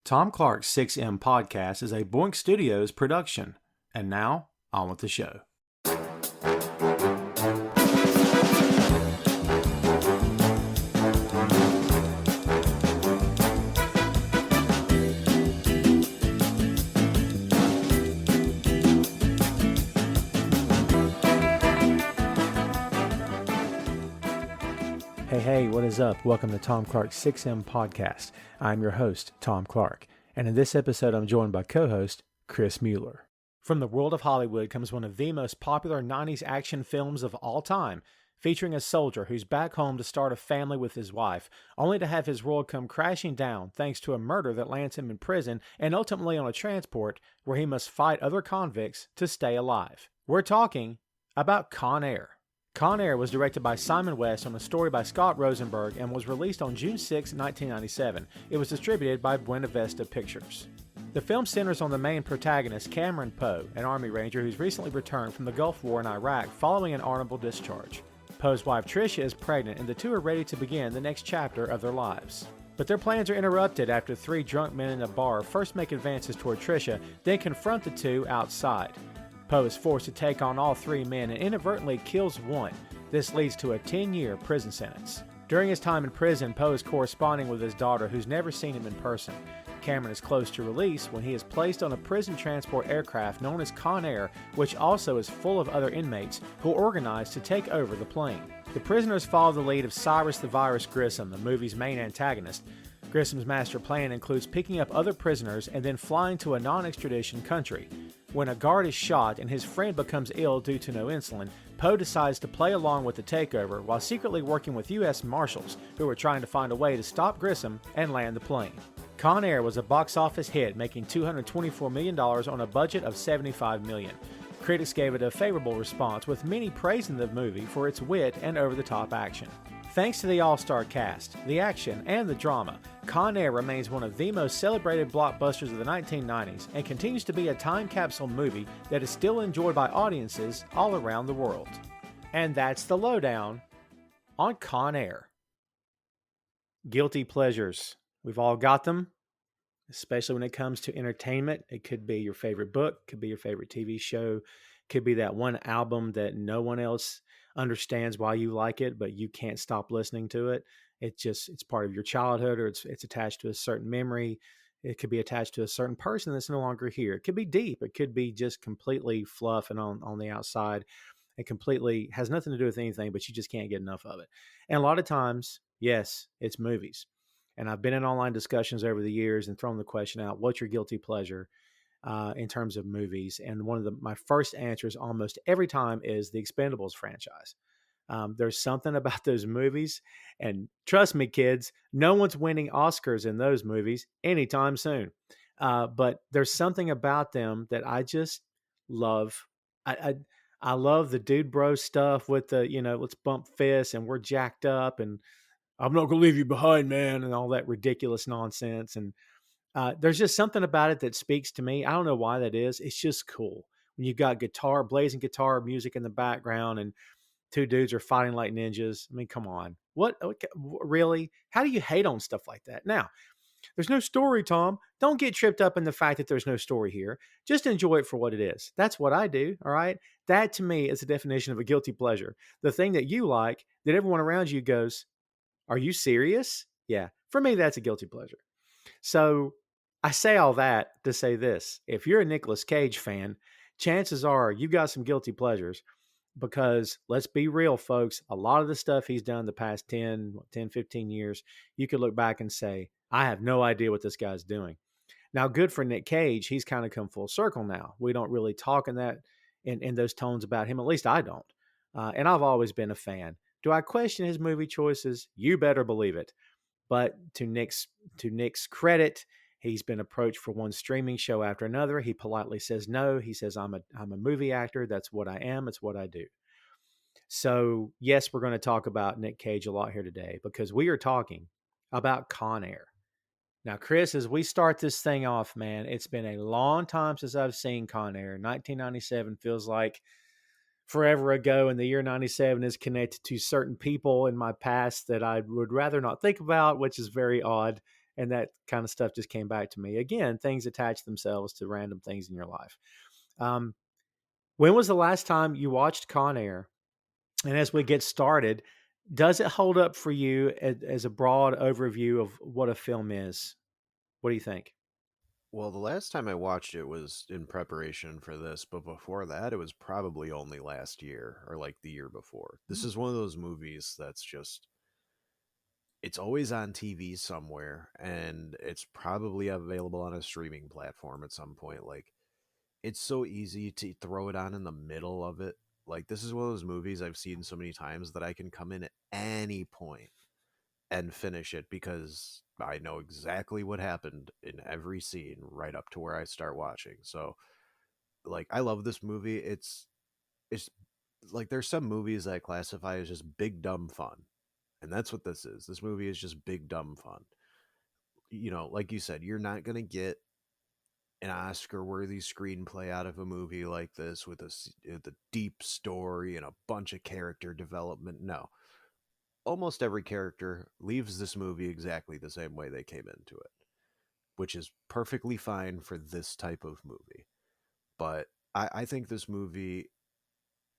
Tom Clark's 6M podcast is a Boink Studios production. And now, on with the show. Hey, what is up? Welcome to Tom Clark's 6M podcast. I'm your host, Tom Clark, and in this episode I'm joined by co-host Chris Mueller. From the world of Hollywood comes one of the most popular 90s action films of all time, featuring a soldier who's back home to start a family with his wife, only to have his world come crashing down thanks to a murder that lands him in prison and ultimately on a transport where he must fight other convicts to stay alive. We're talking about Con Air. Con Air was directed by Simon West on a story by Scott Rosenberg and was released on June 6, 1997. It was distributed by Buena Vista Pictures. The film centers on the main protagonist, Cameron Poe, an Army Ranger who's recently returned from the Gulf War in Iraq following an honorable discharge. Poe's wife Tricia is pregnant and the two are ready to begin the next chapter of their lives. But their plans are interrupted after three drunk men in a bar first make advances toward Tricia, then confront the two outside. Poe is forced to take on all three men and inadvertently kills one. This leads to a 10-year prison sentence. During his time in prison, Poe is corresponding with his daughter, who's never seen him in person. Cameron is close to release when he is placed on a prison transport aircraft known as Con Air, which also is full of other inmates who organize to take over the plane. The prisoners follow the lead of Cyrus the Virus Grissom, the movie's main antagonist. Grissom's master plan includes picking up other prisoners and then flying to a non-extradition country. When a guard is shot and his friend becomes ill due to no insulin, Poe decides to play along with the takeover while secretly working with U.S. Marshals who are trying to find a way to stop Grissom and land the plane. Con Air was a box office hit, making $224 million on a budget of $75 million. Critics gave it a favorable response, with many praising the movie for its wit and over-the-top action. Thanks to the all-star cast, the action, and the drama, Con Air remains one of the most celebrated blockbusters of the 1990s and continues to be a time capsule movie that is still enjoyed by audiences all around the world. And that's the lowdown on Con Air. Guilty pleasures. We've all got them, especially when it comes to entertainment. It could be your favorite book, could be your favorite TV show, could be that one album that no one else understands why you like it, but you can't stop listening to it. It's part of your childhood, or it's attached to a certain memory. It could be attached to a certain person that's no longer here. It could be deep. It could be just completely fluff and on the outside. It completely has nothing to do with anything, but you just can't get enough of it. And a lot of times, yes, it's movies. And I've been in online discussions over the years and thrown the question out, what's your guilty pleasure in terms of movies? And one of my first answers almost every time is the Expendables franchise. There's something about those movies, and trust me, kids, no one's winning Oscars in those movies anytime soon. But there's something about them that I just love. I love the dude bro stuff with the, let's bump fists and we're jacked up and I'm not going to leave you behind, man, and all that ridiculous nonsense. And there's just something about it that speaks to me. I don't know why that is. It's just cool when you've got blazing guitar music in the background and two dudes are fighting like ninjas. I mean, come on. What really? How do you hate on stuff like that? Now, there's no story, Tom. Don't get tripped up in the fact that there's no story here. Just enjoy it for what it is. That's what I do, all right? That, to me, is the definition of a guilty pleasure. The thing that you like, that everyone around you goes, are you serious? Yeah, for me, that's a guilty pleasure. So I say all that to say this. If you're a Nicolas Cage fan, chances are you've got some guilty pleasures because let's be real, folks, a lot of the stuff he's done the past 10, 15 years, you could look back and say, I have no idea what this guy's doing. Now, good for Nick Cage. He's kind of come full circle now. We don't really talk in those tones about him. At least I don't. And I've always been a fan. Do I question his movie choices? You better believe it. But to Nick's credit, he's been approached for one streaming show after another. He politely says no. He says, I'm a movie actor. That's what I am. It's what I do. So yes, we're going to talk about Nick Cage a lot here today because we are talking about Con Air. Now, Chris, as we start this thing off, man, it's been a long time since I've seen Con Air. 1997 feels like forever ago, and the year 97 is connected to certain people in my past that I would rather not think about, which is very odd. And that kind of stuff just came back to me. Again, things attach themselves to random things in your life. Um, when was the last time you watched Con Air? And as we get started, does it hold up for you as a broad overview of what a film is? What do you think? Well, the last time I watched it was in preparation for this, but before that, it was probably only last year or like the year before. This is one of those movies that's just, it's always on TV somewhere, and it's probably available on a streaming platform at some point. Like, it's so easy to throw it on in the middle of it. Like, this is one of those movies I've seen so many times that I can come in at any point and finish it because I know exactly what happened in every scene right up to where I start watching. So, like, I love this movie. It's like there's some movies that I classify as just big dumb fun. And that's what this is. This movie is just big dumb fun. Like you said, you're not going to get an Oscar worthy screenplay out of a movie like this with the deep story and a bunch of character development. No. Almost every character leaves this movie exactly the same way they came into it, which is perfectly fine for this type of movie. But I think this movie,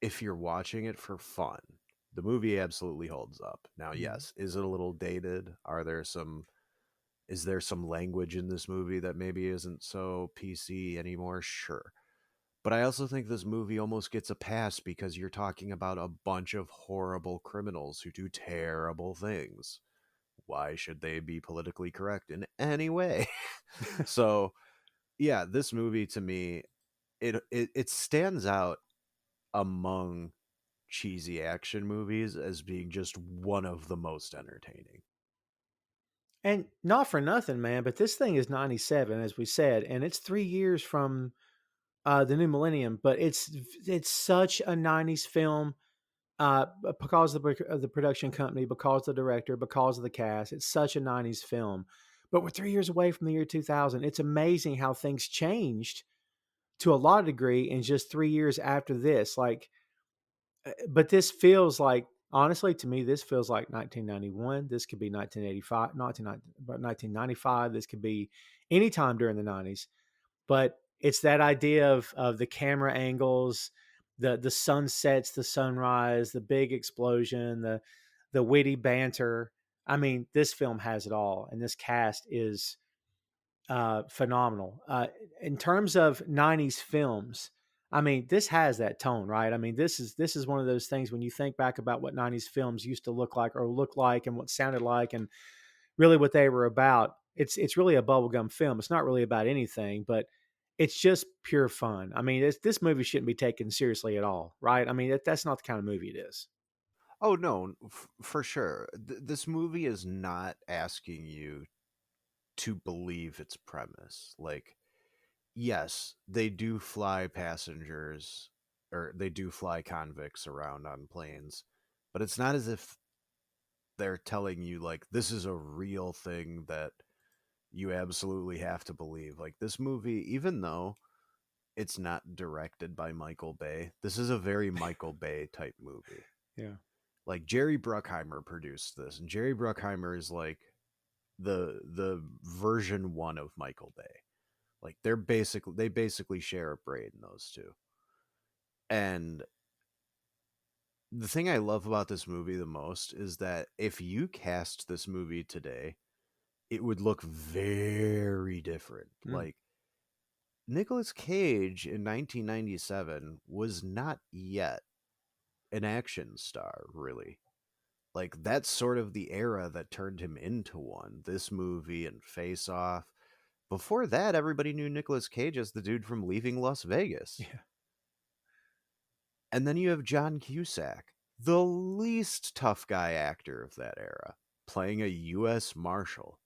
if you're watching it for fun, the movie absolutely holds up. Now, Mhm. yes, is it a little dated? Is there some language in this movie that maybe isn't so PC anymore? Sure. But I also think this movie almost gets a pass because you're talking about a bunch of horrible criminals who do terrible things. Why should they be politically correct in any way? So, yeah, this movie to me, it stands out among cheesy action movies as being just one of the most entertaining. And not for nothing, man, but this thing is 97, as we said, and it's 3 years from the new millennium. But it's such a 90s film because of the production company, because of the director, because of the cast. It's such a 90s film. But we're 3 years away from the year 2000. It's amazing how things changed to a lot of degree in just 3 years after this. But this feels like, honestly, to me, this feels like 1991. This could be 1985, 1995. This could be anytime during the 90s. But it's that idea of the camera angles, the sunsets, the sunrise, the big explosion, the witty banter. I mean, this film has it all, and this cast is phenomenal. In terms of 90s films, I mean, this has that tone, right? I mean, this is one of those things when you think back about what 90s films used to look like or look like and what sounded like and really what they were about. It's really a bubblegum film. It's not really about anything, but it's just pure fun. I mean, this movie shouldn't be taken seriously at all, right? I mean, that's not the kind of movie it is. Oh no, for sure. This movie is not asking you to believe its premise. Like, yes, they do fly passengers or they do fly convicts around on planes, but it's not as if they're telling you like this is a real thing that you absolutely have to believe. Like, this movie, even though it's not directed by Michael Bay, this is a very Michael Bay type movie. Yeah. Like, Jerry Bruckheimer produced this, and Jerry Bruckheimer is like the version 1 of Michael Bay. Like, they basically share a brain, those two. And the thing I love about this movie the most is that if you cast this movie today, it would look very different. Mm. Like, Nicolas Cage in 1997 was not yet an action star, really. Like, that's sort of the era that turned him into one. This movie and Face Off. Before that, everybody knew Nicolas Cage as the dude from Leaving Las Vegas. Yeah. And then you have John Cusack, the least tough guy actor of that era, playing a U.S. Marshal.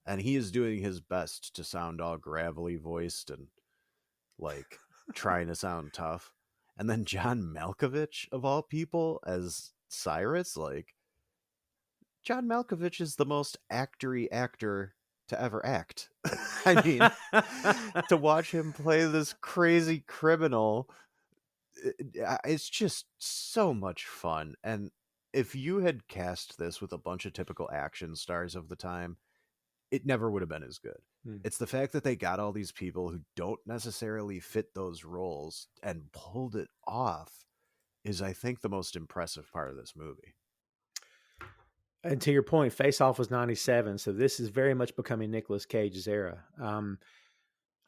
And he is doing his best to sound all gravelly voiced and like trying to sound tough. And then John Malkovich, of all people, as Cyrus, like, John Malkovich is the most actory actor to ever act. I mean, to watch him play this crazy criminal, it's just so much fun. And if you had cast this with a bunch of typical action stars of the time, it never would have been as good. Hmm. It's the fact that they got all these people who don't necessarily fit those roles and pulled it off is, I think, the most impressive part of this movie. And to your point, Face Off was 97, so this is very much becoming Nicolas Cage's era.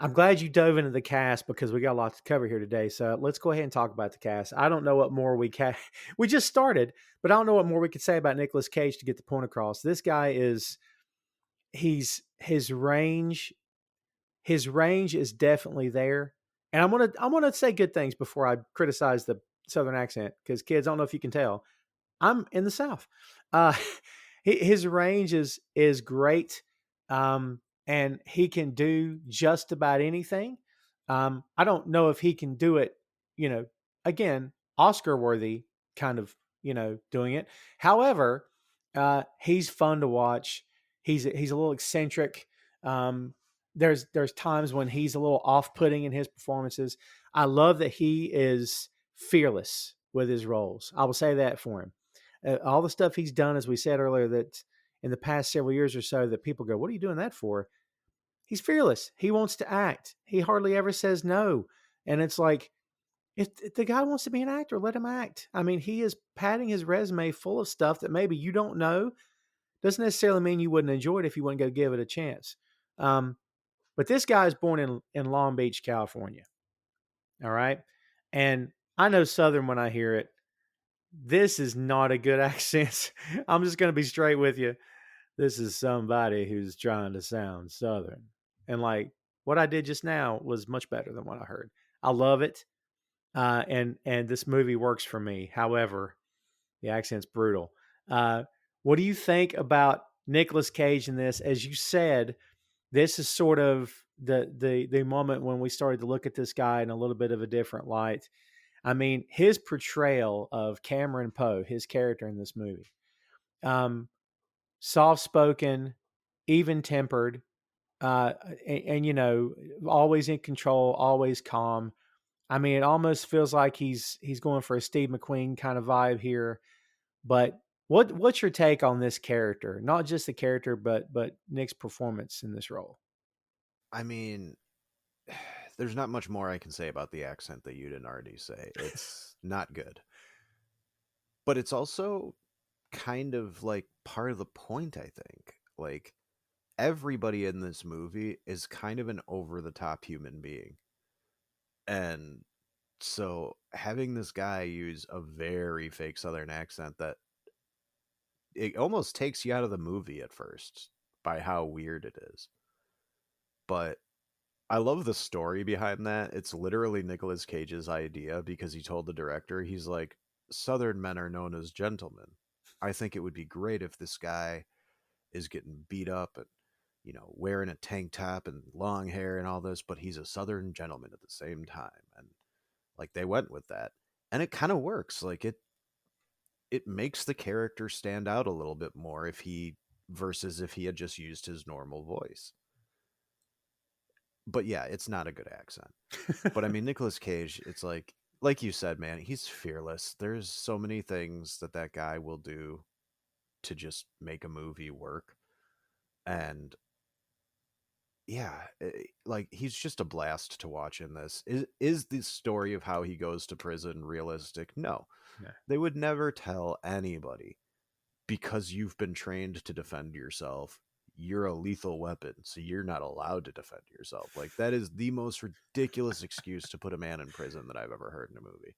I'm glad you dove into the cast because we got a lot to cover here today. So let's go ahead and talk about the cast. I don't know what more we can. We just started, but I don't know what more we could say about Nicolas Cage to get the point across. This guy is he's his range is definitely there. And I'm gonna say good things before I criticize the Southern accent because kids, I don't know if you can tell, I'm in the South. Uh, his range is great, and he can do just about anything. I don't know if he can do it, again, Oscar worthy kind of, doing it. However, he's fun to watch. He's a little eccentric. There's times when he's a little off putting in his performances. I love that he is fearless with his roles. I will say that for him. All the stuff he's done, as we said earlier, that in the past several years or so, that people go, "What are you doing that for?" He's fearless. He wants to act. He hardly ever says no, and it's like, if the guy wants to be an actor, let him act. I mean, he is padding his resume full of stuff that maybe you don't know. Doesn't necessarily mean you wouldn't enjoy it if you wouldn't go give it a chance. Um, but this guy is born in Long Beach, California. All right, and I know Southern when I hear it. This is not a good accent. I'm just going to be straight with you. This is somebody who's trying to sound Southern. And like what I did just now was much better than what I heard. I love it. And this movie works for me. However, the accent's brutal. What do you think about Nicolas Cage in this? As you said, this is sort of the moment when we started to look at this guy in a little bit of a different light. I mean, his portrayal of Cameron Poe, his character in this movie, um, soft spoken, even tempered, and, always in control, always calm. I mean, it almost feels like he's going for a Steve McQueen kind of vibe here. But what's your take on this character? Not just the character, but Nick's performance in this role. I mean, there's not much more I can say about the accent that you didn't already say. It's not good. But it's also kind of like part of the point, I think. Like, everybody in this movie is kind of an over the top human being. And so having this guy use a very fake Southern accent that it almost takes you out of the movie at first by how weird it is. But I love the story behind that. It's literally Nicolas Cage's idea because he told the director, he's like, Southern men are known as gentlemen. I think it would be great if this guy is getting beat up and, wearing a tank top and long hair and all this, but he's a Southern gentleman at the same time. And like they went with that. And it kind of works. Like it makes the character stand out a little bit more versus if he had just used his normal voice. But yeah, it's not a good accent. But I mean, Nicolas Cage, it's like you said, man, he's fearless. There's so many things that guy will do to just make a movie work. And yeah, like he's just a blast to watch in this. Is the story of how he goes to prison realistic? No. Yeah. They would never tell anybody because you've been trained to defend yourself. You're a lethal weapon, so you're not allowed to defend yourself. Like that is the most ridiculous excuse to put a man in prison that I've ever heard in a movie.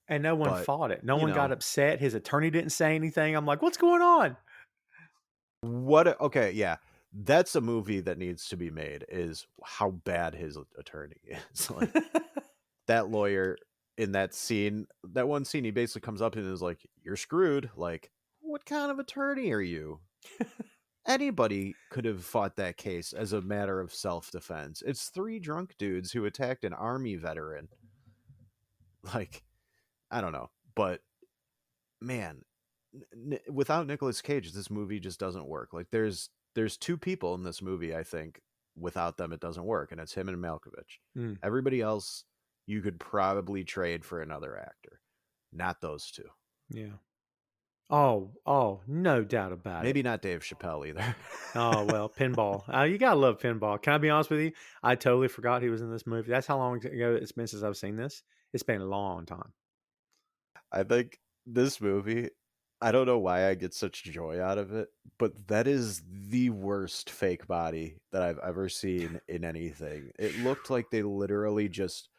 And no one But, fought it. No you one got know, upset. His attorney didn't say anything. I'm like, what's going on? okay, yeah. That's a movie that needs to be made is how bad his attorney is. Like that lawyer in that one scene, he basically comes up and is like, "You're screwed." Like, what kind of attorney are you? Anybody could have fought that case as a matter of self-defense. It's three drunk dudes who attacked an army veteran. Like, I don't know, but man, without Nicolas Cage, this movie just doesn't work. Like, there's two people in this movie, I think, without them it doesn't work, and it's him and Malkovich. Mm, Everybody else you could probably trade for another actor, not those two. yeah. Oh, no doubt about it. Maybe not Dave Chappelle either. Oh, well, pinball. You gotta love pinball. Can I be honest with you? I totally forgot he was in this movie. That's how long ago it's been since I've seen this. It's been a long time. I think this movie, I don't know why I get such joy out of it, but that is the worst fake body that I've ever seen in anything. It looked like they literally just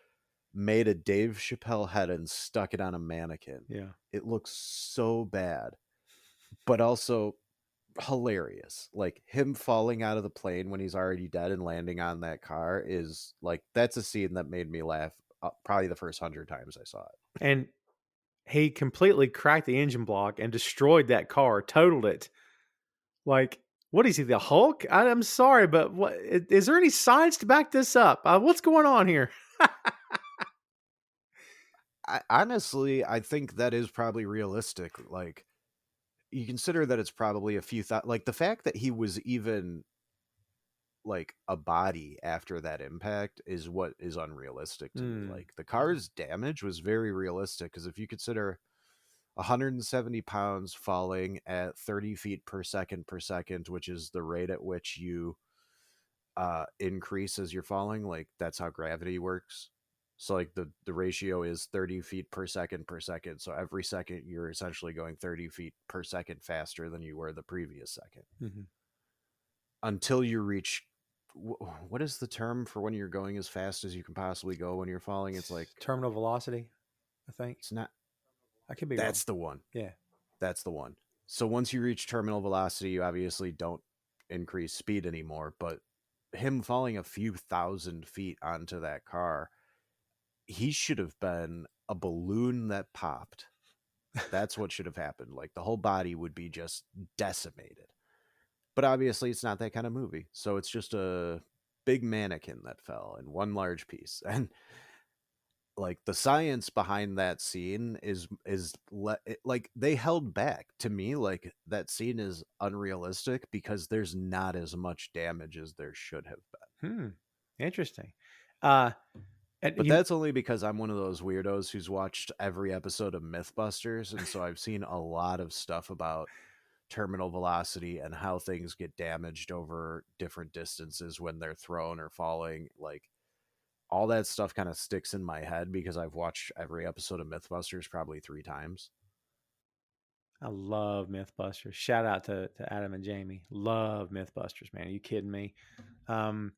made a Dave Chappelle head and stuck it on a mannequin. Yeah. It looks so bad, but also hilarious. Like him falling out of the plane when he's already dead and landing on that car is like that's a scene that made me laugh probably the first 100 times I saw it. And he completely cracked the engine block and destroyed that car, totaled it. Like, what is he, the Hulk? I'm sorry, but what is there any science to back this up? What's going on here? I think that is probably realistic. Like you consider that it's probably a few thought like the fact that he was even like a body after that impact is what is unrealistic to me. Mm, Like the car's damage was very realistic because if you consider 170 pounds falling at 30 feet per second, which is the rate at which you increase as you're falling, like that's how gravity works. So like the ratio is 30 feet per second. So every second you're essentially going 30 feet per second faster than you were the previous second mhm. until you reach what is the term for when you're going as fast as you can possibly go when you're falling? It's like Terminal velocity, I think. it's not. I could be wrong. That's the one. Yeah. That's the one. So once you reach terminal velocity, you obviously don't increase speed anymore. But him falling a few thousand feet onto that car, he should have been a balloon that popped. That's what should have happened. Like the whole body would be just decimated. But obviously, it's not that kind of movie. So it's just a big mannequin that fell in one large piece. And like the science behind that scene like they held back to me like that scene is unrealistic because there's not as much damage as there should have been. Hmm. Interesting. Uh, and But you, that's only because I'm one of those weirdos who's watched every episode of Mythbusters, and so I've seen a lot of stuff about terminal velocity and how things get damaged over different distances when they're thrown or falling. Like all that stuff kind of sticks in my head because I've watched every episode of Mythbusters probably 3 times. I love MythBusters. Shout out to Adam and Jamie. Love MythBusters, man. Are you kidding me? Um,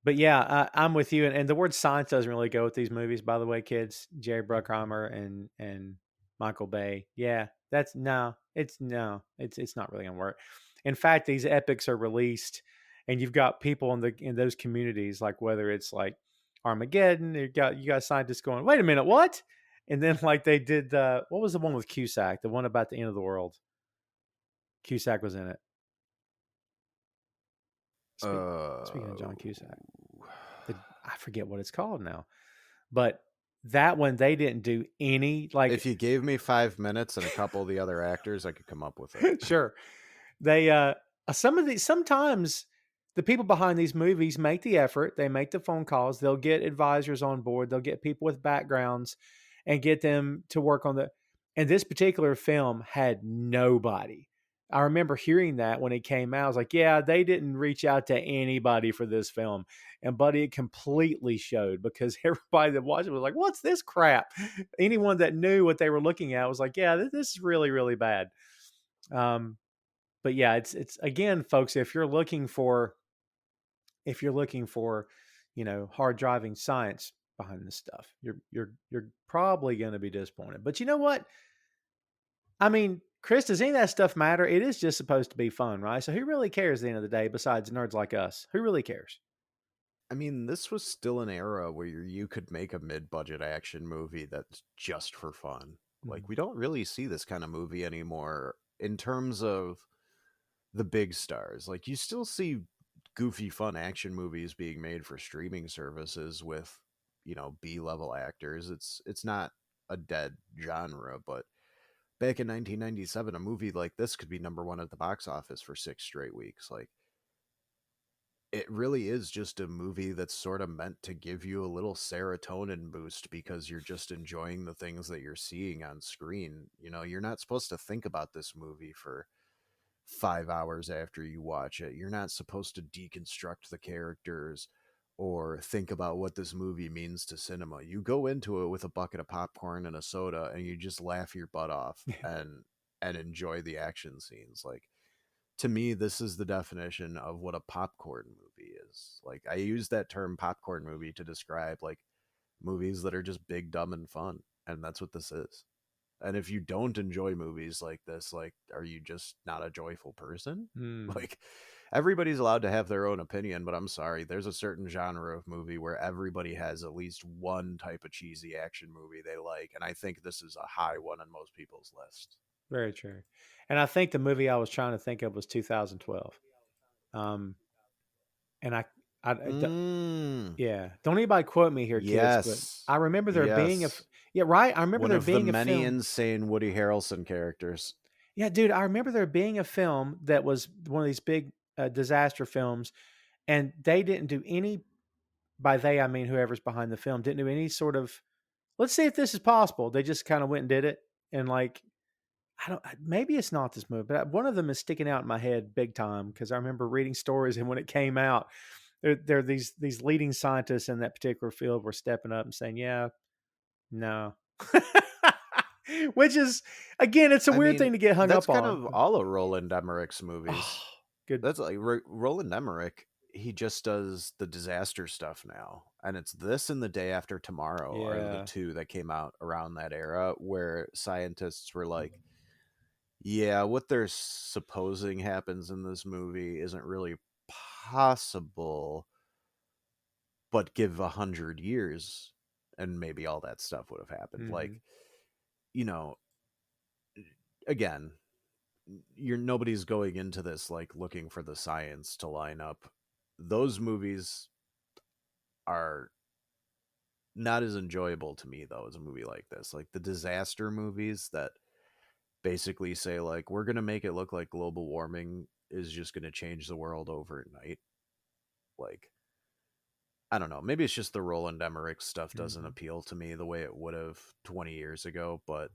but yeah, I'm with you. And the word science doesn't really go with these movies, by the way, kids. Jerry Bruckheimer and Michael Bay. Yeah, that's it's not really gonna work. In fact, these epics are released, and you've got people in those communities, like whether it's like Armageddon, you got scientists going, wait a minute, what? And then like they did what was the one with Cusack, the one about the end of the world? Cusack was in it. Speak, Speaking of Uh, John Cusack, I forget what it's called now. But that one they didn't do any like if you gave me 5 minutes and a couple of the other actors, I could come up with it. sure. They some of these sometimes the people behind these movies make the effort, they make the phone calls, they'll get advisors on board, they'll get people with backgrounds and get them to work on the and this particular film had nobody. I remember hearing that when it came out. I was like, yeah, they didn't reach out to anybody for this film. And buddy, it completely showed because everybody that watched it was like, what's this crap? Anyone that knew what they were looking at was like, yeah, this is really, really bad. Um, but yeah, it's again, folks, if you're looking for, hard driving science behind this stuff, you're probably going to be disappointed. But you know what? I mean, Chris, does any of that stuff matter? It is just supposed to be fun, right? So who really cares at the end of the day besides nerds like us? Who really cares? I mean, this was still an era where you could make a mid-budget action movie that's just for fun. Like Mhm. we don't really see this kind of movie anymore in terms of the big stars. Like you still see goofy fun action movies being made for streaming services with, B-level actors. It's not a dead genre, but back in 1997 a movie like this could be number 1 at the box office for 6 straight weeks. Like it really is just a movie that's sort of meant to give you a little serotonin boost because you're just enjoying the things that you're seeing on screen. You know, you're not supposed to think about this movie for 5 hours after you watch it. You're not supposed to deconstruct the characters or think about what this movie means to cinema. You go into it with a bucket of popcorn and a soda and you just laugh your butt off and enjoy the action scenes. Like, to me, this is the definition of what a popcorn movie is. Like, I use that term popcorn movie to describe like movies that are just big, dumb, and fun. And that's what this is. And if you don't enjoy movies like this, like, are you just not a joyful person? Hmm. Like, everybody's allowed to have their own opinion, but I'm sorry, there's a certain genre of movie where everybody has at least one type of cheesy action movie they like, and I think this is a high one on most people's list. Very true. And I think the movie I was trying to think of was 2012. Um, and Mm, yeah, don't anybody quote me here, kids, but yes. I remember there being Yes. yeah, right. I remember One there of the being a many film. insane Woody Harrelson characters. Yeah, dude, I remember there being a film that was one of these big disaster films, and they didn't do any. By they, I mean whoever's behind the film didn't do any sort of. Let's see if this is possible. They just kind of went and did it, and like I don't. Maybe it's not this movie, but one of them is sticking out in my head big time because I remember reading stories, and when it came out, there are these leading scientists in that particular field were stepping up and saying, "Yeah, no," which is again, it's a I weird mean, thing to get hung that's up kind on. of all of Roland Emmerich's movies. Oh, good. That's like Roland Emmerich. He just does the disaster stuff now, and it's this and The Day After Tomorrow are the Yeah. two that came out around that era where scientists were like, "Yeah, what they're supposing happens in this movie isn't really possible, but give 100 years, and maybe all that stuff would have happened." Hmm. Like, you know, again, you're nobody's going into this like looking for the science to line up. Those movies are not as enjoyable to me though as a movie like this. Like the disaster movies that basically say like we're going to make it look like global warming is just going to change the world overnight. Like, I don't know, maybe it's just the Roland Emmerich stuff doesn't Hmm. appeal to me the way it would have 20 years ago, but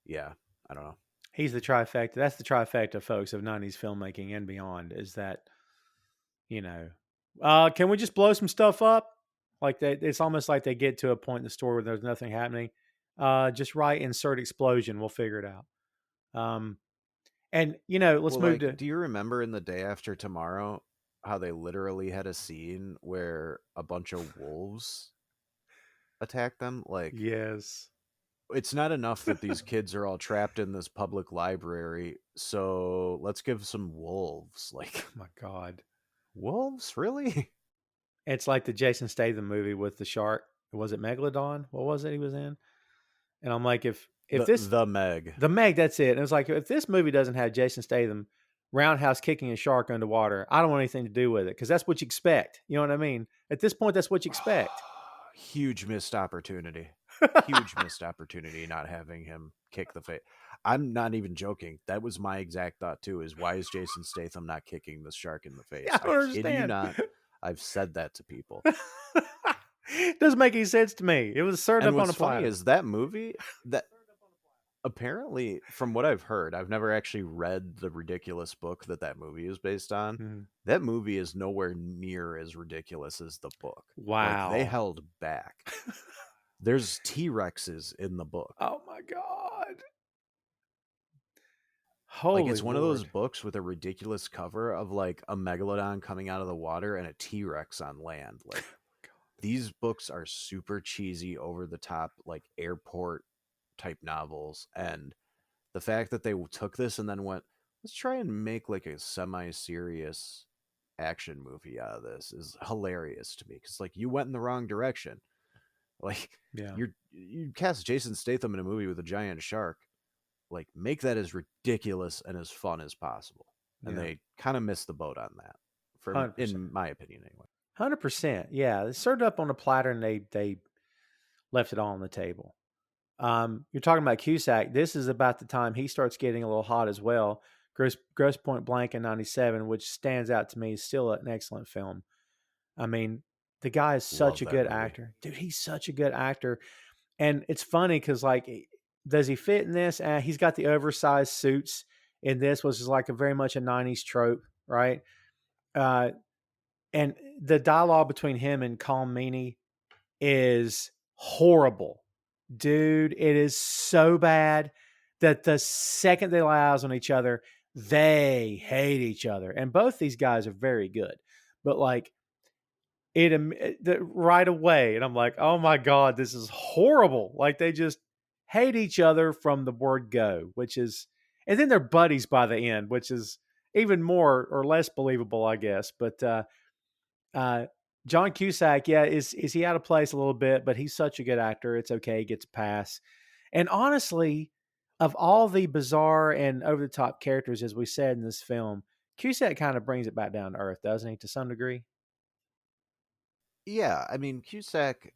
yeah, I don't know. He's the trifecta. That's the trifecta, folks, of '90s filmmaking and beyond. Is that you know, can we just blow some stuff up? Like that, it's almost like they get to a point in the story where there's nothing happening. Just write insert explosion. We'll figure it out. Um, and let's Well, move like, to do you remember in The Day After Tomorrow how they literally had a scene where a bunch of wolves attacked them? Like, yes. it's not enough that these kids are all trapped in this public library, so let's give some wolves. Like, Oh my God. wolves? Really? It's like the Jason Statham movie with the shark. Was it Megalodon? What was it he was in? And I'm like, if this The Meg. the Meg, that's it. And it's like if this movie doesn't have Jason Statham roundhouse kicking a shark underwater, I don't want anything to do with it because that's what you expect. You know what I mean? At this point, that's what you expect. Huge missed opportunity. Huge missed opportunity not having him kick the face. I'm not even joking. That was my exact thought too. Is why is Jason Statham not kicking the shark in the Yeah, face? I I don't kid you understand. not. I've said that to people. Doesn't make any sense to me. It was served And up on what's a funny platter. is that movie that apparently, from what I've heard, I've never actually read the ridiculous book that movie is based on. Mhm. That movie is nowhere near as ridiculous as the book. Like, they Wow. held back. There's T-Rexes in the book. Oh my God. Like, Holy it's one of those Lord. books with a ridiculous cover of like a megalodon coming out of the water and a T-Rex on land. Like, these books are super cheesy, over the top, like airport type novels. And the fact that they took this and then went, let's try and make like a semi-serious action movie out of this is hilarious to me. Because like, you went in the wrong direction. Like, Yeah. you cast Jason Statham in a movie with a giant shark, like, make that as ridiculous and as fun as possible. And Yeah. they kind of missed the boat on that, from 100%. in my opinion anyway. 100%. Yeah. They served it up on a platter and they left it all on the table. You're talking about Cusack. This is about the time he starts getting a little hot as well. Gross Point Blank in '97, which stands out to me, is still an excellent film. I mean, the guy is such Love a that good movie. actor, dude. He's such a good actor, and it's funny because like, does he fit in this? He's got the oversized suits in this, which is like a very much a '90s trope, right? Uh, and the dialogue between him and Colm Meaney is horrible, dude. It is so bad that the second they lay eyes on each other, they hate each other. And both these guys are very good, but like right away, and I'm like, oh my god, this is horrible. Like they just hate each other from the word go, which is, and then they're buddies by the end, which is even more or less believable, I guess. But uh, John Cusack, yeah, is he out of place a little bit? But he's such a good actor. It's okay. He gets a pass. And honestly, of all the bizarre and over the top characters, as we said in this film, Cusack kind of brings it back down to earth, doesn't he? To some degree. Yeah, I mean, Cusack,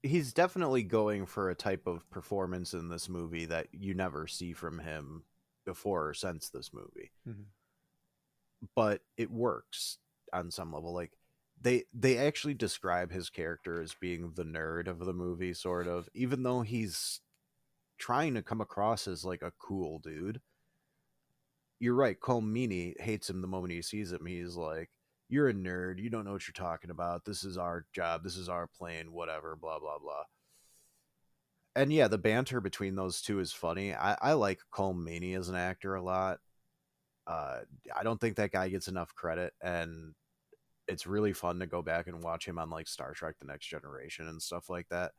he's definitely going for a type of performance in this movie that you never see from him before or since this movie. Mm-hmm. But it works on some level. Like they actually describe his character as being the nerd of the movie, sort of, even though he's trying to come across as like a cool dude. You're right, Colm Meaney hates him the moment he sees him. He's like, you're a nerd, you don't know what you're talking about, this is our job, this is our plane, whatever, blah blah blah. And yeah, the banter between those two is funny. I like Colm Meaney as an actor a lot. uh I don't think that guy gets enough credit, and it's really fun to go back and watch him on like Star Trek The Next Generation and stuff like that.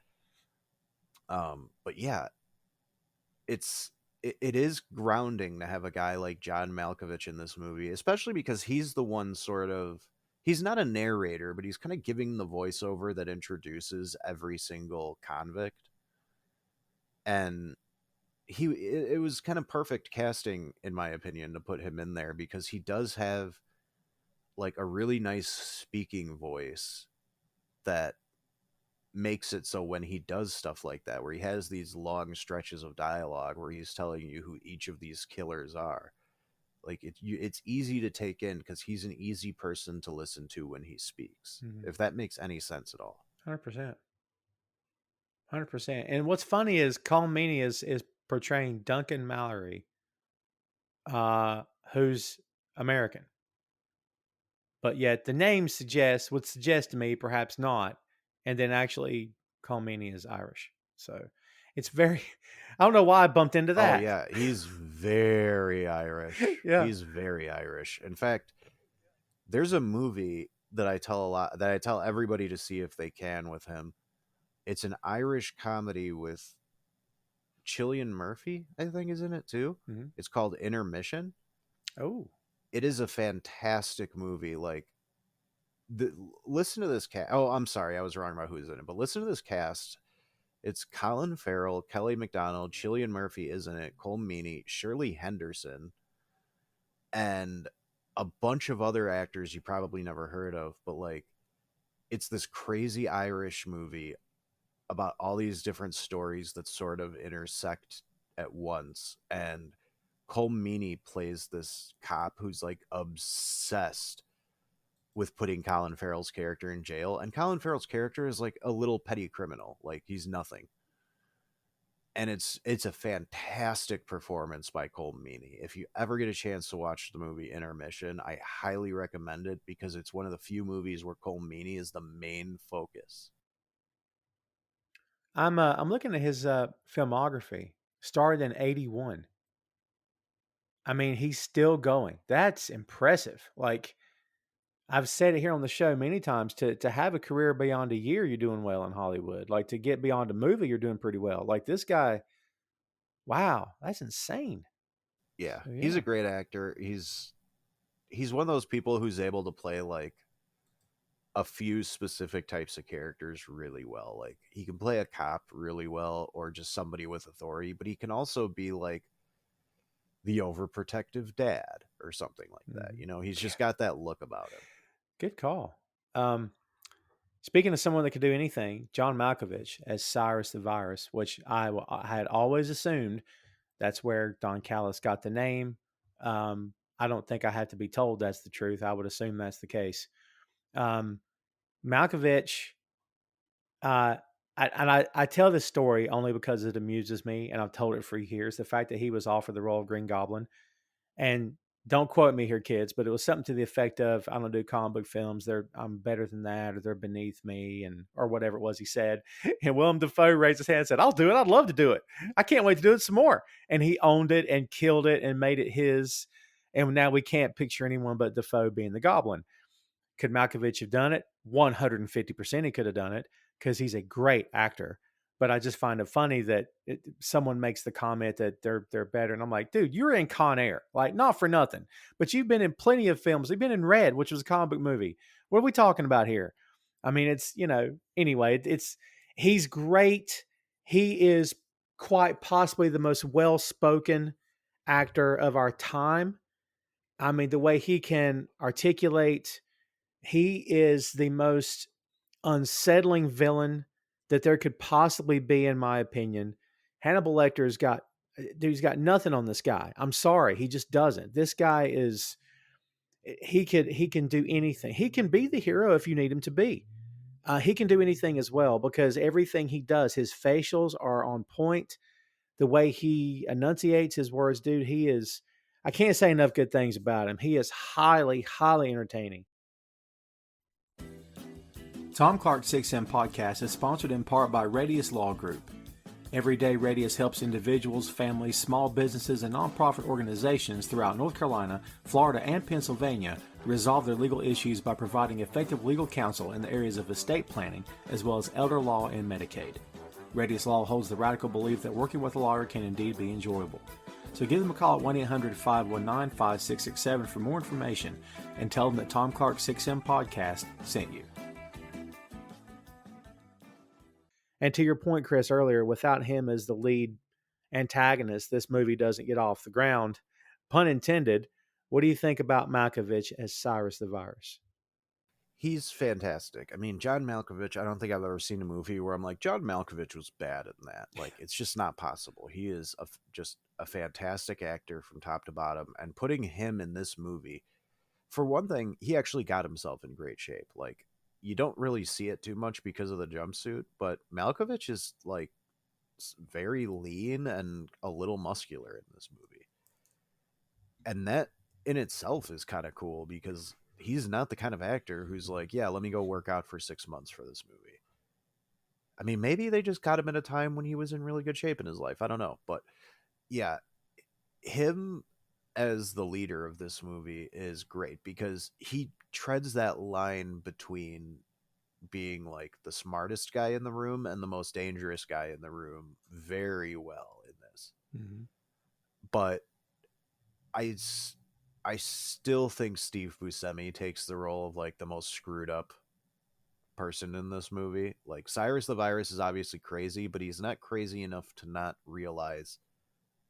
But yeah, it is grounding to have a guy like John Malkovich in this movie, especially because he's the one sort of, he's not a narrator, but he's kind of giving the voiceover that introduces every single convict. And it was kind of perfect casting in my opinion to put him in there, because he does have like a really nice speaking voice that makes it so when he does stuff like that, where he has these long stretches of dialogue where he's telling you who each of these killers are, like it's easy to take in because he's an easy person to listen to when he speaks, Mm-hmm. if that makes any sense at all. 100%. 100%. And what's funny is Colm Meaney is portraying Duncan Mallory, uh, who's American. But yet the name would suggest to me perhaps not. And then actually Colm Meaney is Irish. So it's very, I don't know why I bumped into Oh that. yeah, he's very Irish. Yeah. He's very Irish. In fact, there's a movie that I tell everybody to see if they can with him. It's an Irish comedy with Cillian Murphy, I think, is in it too. Mm-hmm. It's called Intermission. Oh. It is a fantastic movie. Like, the listen to this cast. Oh, I'm sorry, I was wrong about who's in it, but listen to this cast. It's Colin Farrell, Kelly MacDonald, Cillian Murphy is in it, Colm Meaney, Shirley Henderson, and a bunch of other actors you probably never heard of. But like, it's this crazy Irish movie about all these different stories that sort of intersect at once. And Colm Meaney plays this cop who's like obsessed with putting Colin Farrell's character in jail. And Colin Farrell's character is like a little petty criminal. Like, he's nothing. And it's a fantastic performance by Colm Meaney. If you ever get a chance to watch the movie Intermission, I highly recommend it, because it's one of the few movies where Colm Meaney is the main focus. I'm looking at his filmography. Started in '81. I mean, he's still going. That's impressive. Like I've said it here on the show many times, to have a career beyond a year, you're doing well in Hollywood. Like to get beyond a movie, you're doing pretty well. Like this guy, wow, that's insane. Yeah, So he's a yeah. great actor. He's one of those people who's able to play like a few specific types of characters really well. Like, he can play a cop really well, or just somebody with authority, but he can also be like the overprotective dad or something like that. You know, he's Yeah. just got that look about him. Good call. Um, Speaking of someone that could do anything, John Malkovich as Cyrus the Virus, which I had always assumed that's where Don Callis got the name. I don't think I have to be told that's the truth. I would assume that's the case. Um, Malkovich, uh, I tell this story only because it amuses me, and I've told it for years. The fact that he was offered the role of Green Goblin, and don't quote me here, kids, but it was something to the effect of, "I don't do comic book films. I'm better than that, or they're beneath me," and or whatever it was he said. And Willem Dafoe raised his hand and said, "I'll do it. I'd love to do it. I can't wait to do it some more." And he owned it and killed it and made it his. And now we can't picture anyone but Dafoe being the Goblin. Could Malkovich have done it? 150% he could have done it because he's a great actor. But I just find it funny that someone makes the comment that they're better, and I'm like, dude, you're in Con Air, like not for nothing, but you've been in plenty of films. You've been in Red, which was a comic book movie. What are we talking about here? I mean, it's anyway. It's he's great. He is quite possibly the most well spoken actor of our time. I mean, the way he can articulate, he is the most unsettling villain that there could possibly be, in my opinion. Hannibal Lecter's got, dude, he's got nothing on this guy. I'm sorry, he just doesn't. This guy is, he can do anything. He can be the hero if you need him to be. He can do anything as well because everything he does, his facials are on point. The way he enunciates his words, dude, he is. I can't say enough good things about him. He is highly, highly entertaining. Tom Clark's 6M podcast is sponsored in part by Radius Law Group. Every day, Radius helps individuals, families, small businesses, and nonprofit organizations throughout North Carolina, Florida, and Pennsylvania resolve their legal issues by providing effective legal counsel in the areas of estate planning, as well as elder law and Medicaid. Radius Law holds the radical belief that working with a lawyer can indeed be enjoyable. So give them a call at 1-800-519-5667 for more information and tell them that Tom Clark's 6M podcast sent you. And to your point, Chris, earlier, without him as the lead antagonist, this movie doesn't get off the ground. Pun intended. What do you think about Malkovich as Cyrus the Virus? He's fantastic. I mean, John Malkovich, I don't think I've ever seen a movie where I'm like, John Malkovich was bad in that. Like, it's just not possible. He is just a fantastic actor from top to bottom. And putting him in this movie, for one thing, he actually got himself in great shape. Like, you don't really see it too much because of the jumpsuit, but Malkovich is like very lean and a little muscular in this movie. And that in itself is kind of cool because he's not the kind of actor who's like, yeah, let me go work out for 6 months for this movie. I mean, maybe they just got him at a time when he was in really good shape in his life. I don't know. But yeah, him as the leader of this movie is great because he treads that line between being like the smartest guy in the room and the most dangerous guy in the room very well in this. Mm-hmm. But I still think Steve Buscemi takes the role of like the most screwed up person in this movie. Like Cyrus the Virus is obviously crazy, but he's not crazy enough to not realize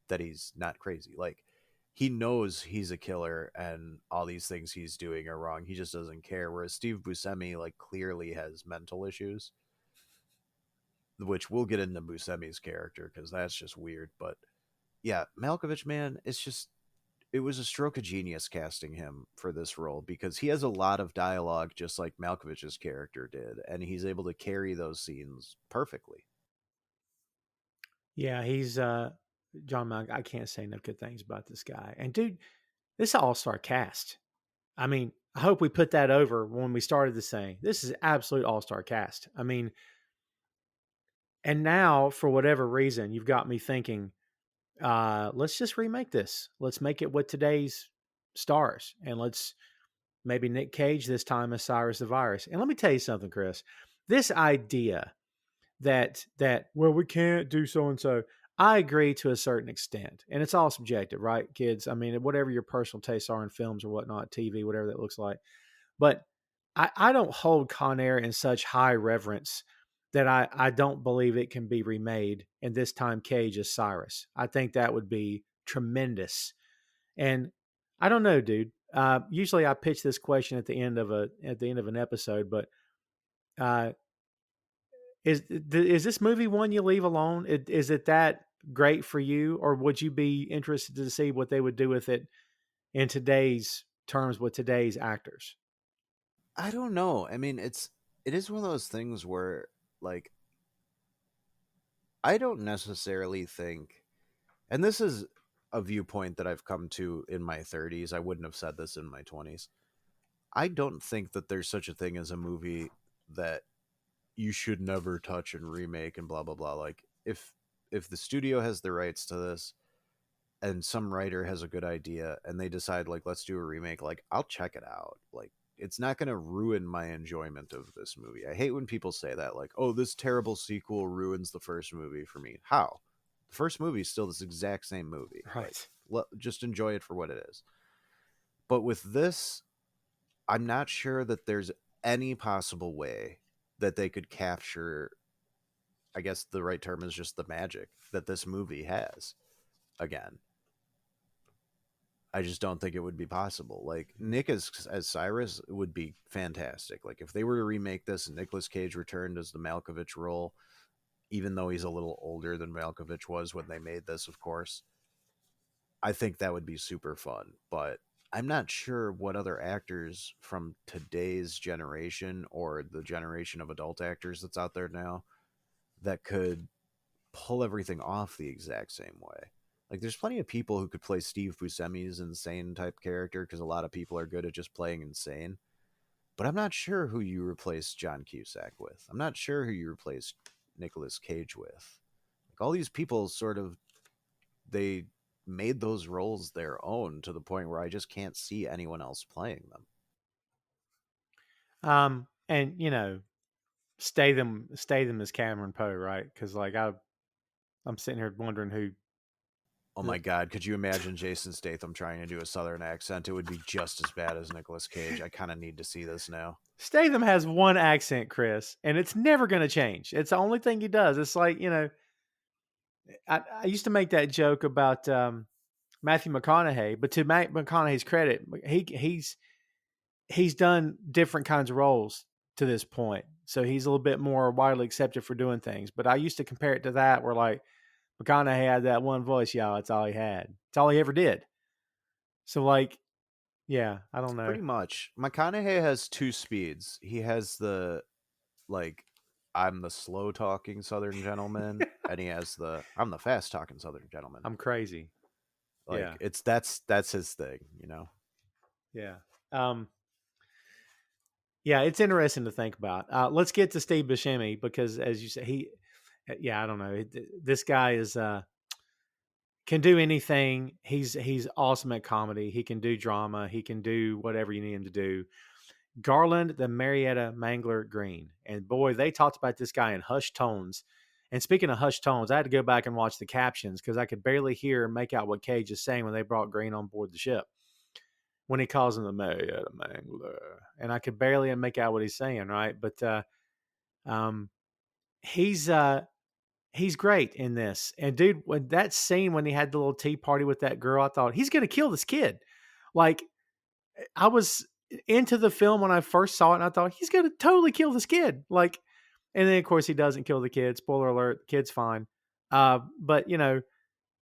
that he's not crazy. Like he knows he's a killer and all these things he's doing are wrong. He just doesn't care. Whereas Steve Buscemi like clearly has mental issues, which we'll get into Buscemi's character because that's just weird. But yeah, Malkovich, man, it was a stroke of genius casting him for this role because he has a lot of dialogue just like Malkovich's character did, and he's able to carry those scenes perfectly. Yeah, he's John Malkovich. I can't say enough good things about this guy. And dude, this is an all-star cast. I mean, I hope we put that over when we started this thing. This is absolute all-star cast. I mean, and now for whatever reason, you've got me thinking, let's just remake this. Let's make it with today's stars, and let's maybe Nick Cage this time as Cyrus the Virus. And let me tell you something, Chris. This idea that well, we can't do so and so. I agree to a certain extent, and it's all subjective, right, kids? I mean, whatever your personal tastes are in films or whatnot, TV, whatever that looks like. But I don't hold Con Air in such high reverence that I don't believe it can be remade. And this time, Cage as Cyrus. I think that would be tremendous. And I don't know, dude. Usually, I pitch this question at the end of an episode, but is this movie one you leave alone? Is it that great for you, or would you be interested to see what they would do with it in today's terms with today's actors? I don't know. I mean, it is one of those things where like I don't necessarily think, and this is a viewpoint that I've come to in my 30s. I wouldn't have said this in my 20s. I don't think that there's such a thing as a movie that you should never touch and remake and blah blah blah. Like if the studio has the rights to this and some writer has a good idea and they decide like let's do a remake, like I'll check it out. Like it's not going to ruin my enjoyment of this movie. I hate when people say that, like, oh, this terrible sequel ruins the first movie for me. How? The first movie is still this exact same movie. Like Right. just enjoy it for what it is. But with this, I'm not sure that there's any possible way that they could capture, I guess the right term is just the magic that this movie has again. I just don't think it would be possible. Like Nick as Cyrus would be fantastic. Like if they were to remake this and Nicolas Cage returned as the Malkovich role, even though he's a little older than Malkovich was when they made this, of course, I think that would be super fun. But I'm not sure what other actors from today's generation or the generation of adult actors that's out there now that could pull everything off the exact same way. Like, there's plenty of people who could play Steve Buscemi's insane type character because a lot of people are good at just playing insane. But I'm not sure who you replace John Cusack with. I'm not sure who you replace Nicolas Cage with. Like, all these people sort of, they made those roles their own to the point where I just can't see anyone else playing them. And stay them as Cameron Poe, right? Because like I'm sitting here wondering who Oh the my God, could you imagine Jason Statham trying to do a Southern accent? It would be just as bad as Nicolas Cage. I kind of need to see this now. Statham has one accent, Chris, and it's never going to change. It's the only thing he does. It's like I used to make that joke about Matthew McConaughey, but to Matt McConaughey's credit, he's done different kinds of roles to this point, so he's a little bit more widely accepted for doing things. But I used to compare it to that, where like McConaughey had that one voice, y'all. That's all he had. It's all he ever did. So like, yeah, I don't know. Pretty much. McConaughey has two speeds. He has the, like, I'm the slow talking Southern gentleman, and he has the, I'm the fast talking Southern gentleman. I'm crazy. Like, Yeah, that's his thing, you know? yeah. Um, Yeah, it's interesting to think about. Let's get to Steve Buscemi because, as you say, yeah, I don't know. This guy is can do anything. He's awesome at comedy. He can do drama. He can do whatever you need him to do. Garland, the Marietta Mangler Green, and boy, they talked about this guy in hushed tones. And speaking of hushed tones, I had to go back and watch the captions because I could barely hear and make out what Cage is saying when they brought Green on board the ship when he calls him the Marietta Mangler, and I could barely make out what he's saying, right? But um, he's he's great in this. And dude, when that scene when he had the little tea party with that girl, I thought he's gonna kill this kid. Like I was into the film when I first saw it, and I thought he's gonna totally kill this kid. Like, and then of course he doesn't kill the kid. Spoiler alert: the kid's fine. But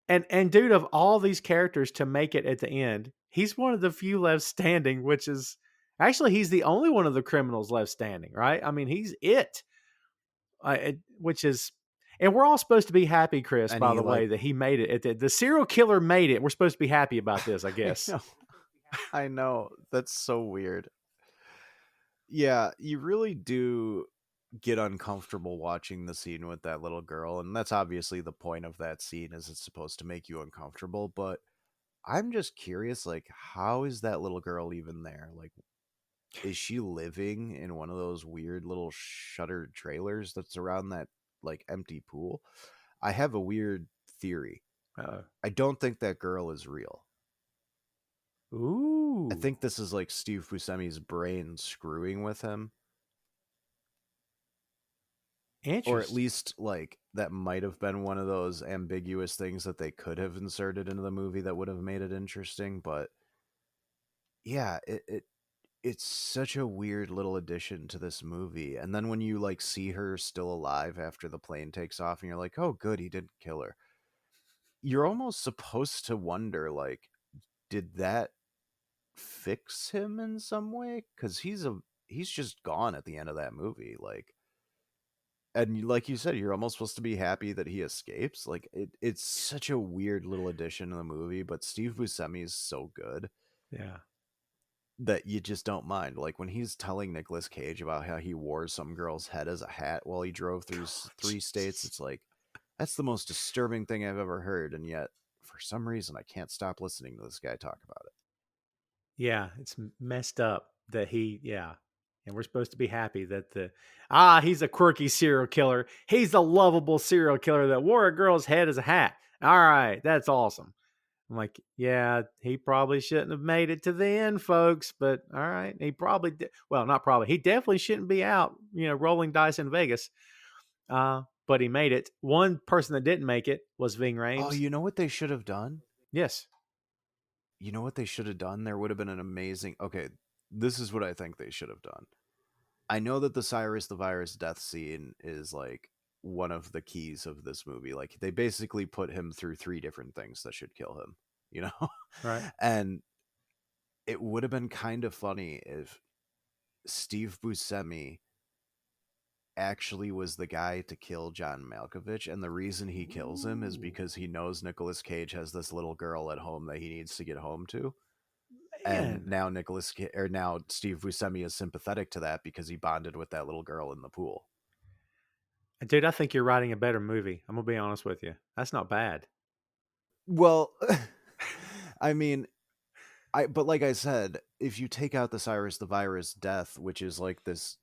and dude, of all these characters to make it at the end, he's one of the few left standing, which is actually he's the only one of the criminals left standing, right? I mean, he's it, which is, and we're all supposed to be happy, Chris, And by he, the way, like, that he made it. The serial killer made it. We're supposed to be happy about this, I I guess. know. I know. That's so weird. Yeah, you really do get uncomfortable watching the scene with that little girl, and that's obviously the point of that scene is it's supposed to make you uncomfortable, but I'm just curious, like, how is that little girl even there? Like, is she living in one of those weird little shuttered trailers that's around that, like, empty pool? I have a weird theory. Uh, I don't think that girl is real. I ooh, think this is like Steve Buscemi's brain screwing with him, or at interesting. least like that might have been one of those ambiguous things that they could have inserted into the movie that would have made it interesting. But yeah, it's such a weird little addition to this movie. And then when you like see her still alive after the plane takes off, and you're like, oh, good, he didn't kill her. You're almost supposed to wonder, like, did that? fix him in some way, because he's just gone at the end of that movie. Like, and like you said, you're almost supposed to be happy that he escapes. Like, it's such a weird little addition to the movie, but Steve Buscemi is so good Yeah. that you just don't mind. Like when he's telling Nicolas Cage about how he wore some girl's head as a hat while he drove through three states, it's like, that's the most disturbing thing I've ever heard, and yet for some reason I can't stop listening to this guy talk about it. Yeah, it's messed up that yeah. And we're supposed to be happy that he's a quirky serial killer. He's a lovable serial killer that wore a girl's head as a hat. All right, that's awesome. I'm like, yeah, he probably shouldn't have made it to the end, folks. But all right, he probably well, not probably. He definitely shouldn't be out, rolling dice in Vegas. But he made it. One person that didn't make it was Ving Oh, Rhames. you know what they should have done? Yes. You know what they should have done? There would have been an amazing. Okay, this is what I think they should have done. I know that the Cyrus the Virus death scene is like one of the keys of this movie. Like they basically put him through three different things that should kill him, you know? Right. And it would have been kind of funny if Steve Buscemi actually was the guy to kill John Malkovich, and the reason he kills him is Ooh, because he knows Nicolas Cage has this little girl at home that he needs to get home to. And man. now now Steve Buscemi is sympathetic to that because he bonded with that little girl in the pool. Dude, I think you're writing a better movie. I'm going to be honest with you. That's not bad. Well, I mean, but like I said, if you take out the Cyrus the Virus death, which is like this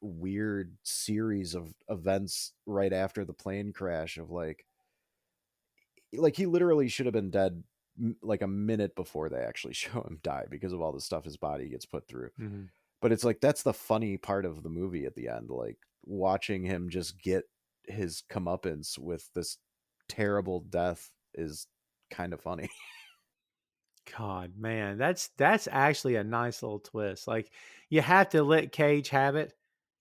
weird series of events right after the plane crash of like he literally should have been dead like a minute before they actually show him die because of all the stuff his body gets put through. Mm-hmm. But it's like that's the funny part of the movie at the end, like watching him just get his comeuppance with this terrible death is kind of funny. God, man, that's actually a nice little twist. Like you have to let Cage have it.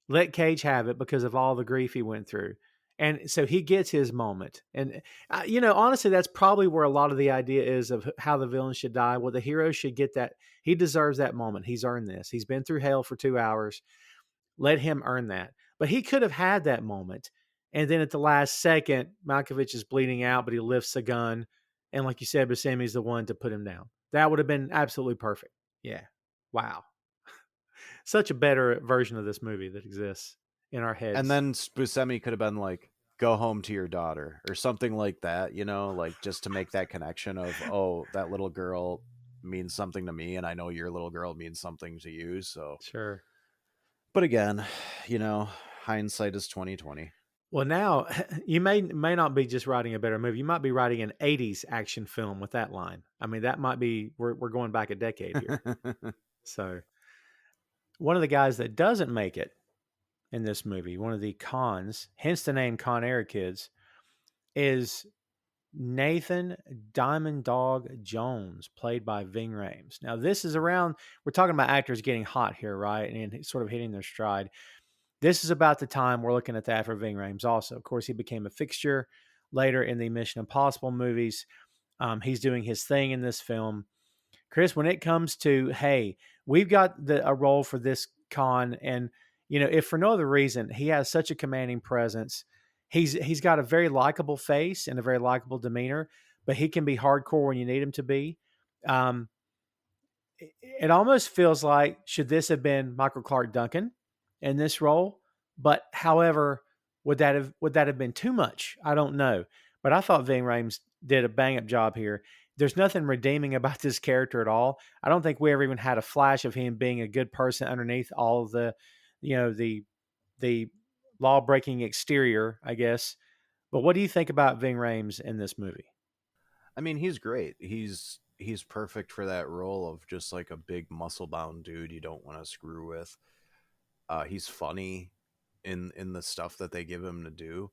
Let Cage have it because of all the grief he went through. And so he gets his moment. And honestly, that's probably where a lot of the idea is of how the villain should die. Well, the hero should get that. He deserves that moment. He's earned this. He's been through hell for 2 hours. Let him earn that. But he could have had that moment. And then at the last second, Malkovich is bleeding out, but he lifts a gun. And like you said, Buscemi's the one to put him down. That would have been absolutely perfect. Yeah. Wow. Such a better version of this movie that exists in our And heads. then Buscemi could have been like, "Go home to your daughter" or something like that, like just to make that connection of, oh, that little girl means something to me, and I know your little girl means something to you. So, Sure. but again, you know, hindsight is 2020. Well, now you may not be just writing a better movie. You might be writing an '80s action film with that line. I mean, that might be we're going back a decade here. So, one of the guys that doesn't make it in this movie, one of the cons, hence the name Con Air Kids, is Nathan Diamond Dog Jones, played by Ving Rhames. Now, this is around, we're talking about actors getting hot here, right? And sort of hitting their stride. This is about the time we're looking at that for Ving Rhames also. Of course, he became a fixture later in the Mission Impossible movies. He's doing his thing in this film. Chris, when it comes to, hey, we've got a role for this con, and if for no other reason, he has such a commanding presence. He's got a very likable face and a very likable demeanor, but he can be hardcore when you need him to be. Um, it almost feels like, should this have been Michael Clark Duncan in this role? But however, would that have been too much? I don't know. But I thought Ving Rhames did a bang up job here. There's nothing redeeming about this character at all. I don't think we ever even had a flash of him being a good person underneath all of the law breaking exterior, I guess. But what do you think about Ving Rhames in this movie? I mean, he's great. He's perfect for that role of just like a big muscle bound dude you don't want to screw with. He's funny in the stuff that they give him to do.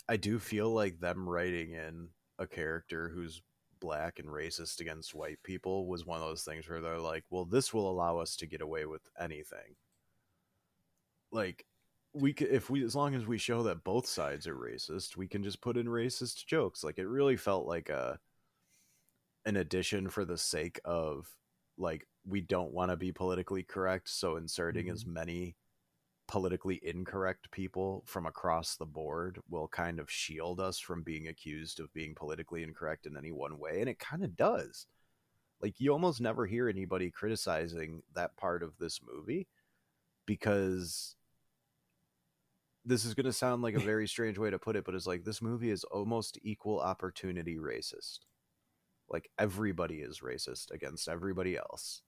I do feel like them writing in a character who's black and racist against white people was one of those things where they're like, well, this will allow us to get away with anything. Like we could, if we, as long as we show that both sides are racist, we can just put in racist jokes. Like it really felt like an addition for the sake of like, we don't want to be politically correct, so inserting as many politically incorrect people from across the board will kind of shield us from being accused of being politically incorrect in any one way. And it kind of does. Like, you almost never hear anybody criticizing that part of this movie, because this is going to sound like a very strange way to put it, but it's like, this movie is almost equal opportunity racist. Like, everybody is racist against everybody else.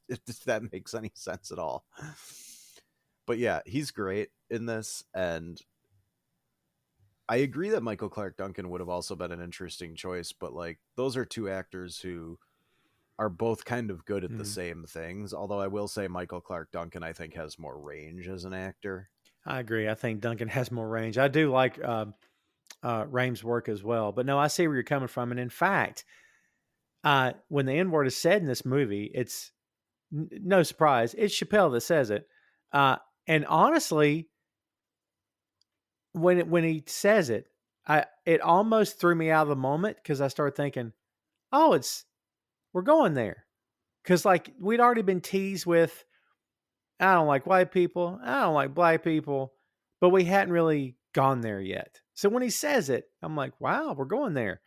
If that makes any sense at all. But yeah, he's great in this, and I agree that Michael Clarke Duncan would have also been an interesting choice, but like, those are two actors who are both kind of good at the same things. Although I will say Michael Clarke Duncan, I think, has more range as an actor. I agree. I think Duncan has more range. I do like Raim's work as well. But no, I see where you're coming from. And in fact, when the N word is said in this movie, it's no surprise. It's Chappelle that says it. And honestly, when he says it, it almost threw me out of the moment, because I started thinking, oh, we're going there. Because like, we'd already been teased with, I don't like white people, I don't like black people, but we hadn't really gone there yet. So when he says it, I'm like, wow, we're going there.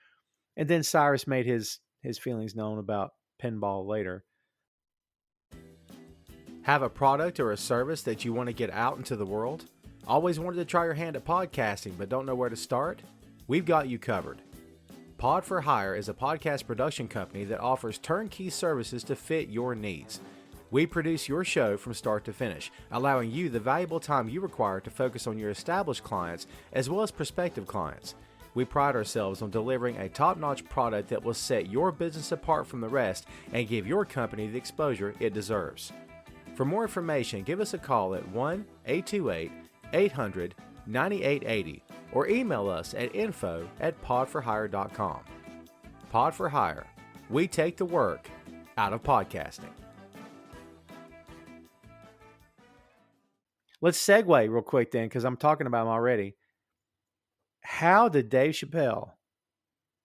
And then Cyrus made his feelings known about pinball later. Have a product or a service that you want to get out into the world? Always wanted to try your hand at podcasting but don't know where to start? We've got you covered. Pod for Hire is a podcast production company that offers turnkey services to fit your needs. We produce your show from start to finish, allowing you the valuable time you require to focus on your established clients as well as prospective clients. We pride ourselves on delivering a top-notch product that will set your business apart from the rest and give your company the exposure it deserves. For more information, give us a call at 1-828-800-9880 or email us at info@podforhire.com. Pod for Hire. We take the work out of podcasting. Let's segue real quick then, because I'm talking about him already. How did Dave Chappelle,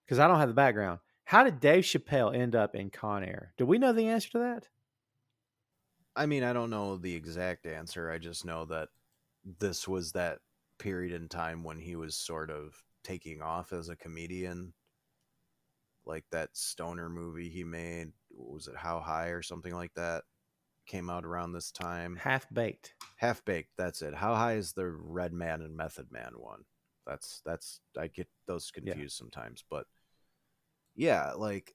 because I don't have the background, how did Dave Chappelle end up in Con Air? Do we know the answer to that? I mean, I don't know the exact answer. I just know that this was that period in time when he was sort of taking off as a comedian. Like that stoner movie he made, was it How High or something like that? Came out around this time. Half Baked. Half Baked, that's it. How High is the Red Man and Method Man one. That's I get those confused sometimes, but yeah, like,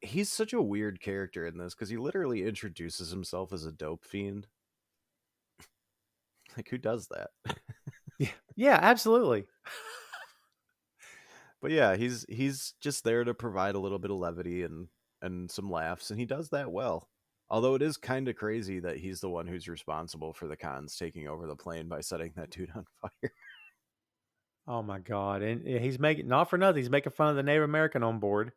he's such a weird character in this because he literally introduces himself as a dope fiend. Like, who does that? Yeah, absolutely. But yeah, he's just there to provide a little bit of levity and some laughs, and he does that well. Although it is kind of crazy that he's the one who's responsible for the cons taking over the plane by setting that dude on fire. Oh my God. And he's making, not for nothing, he's making fun of the Native American on board,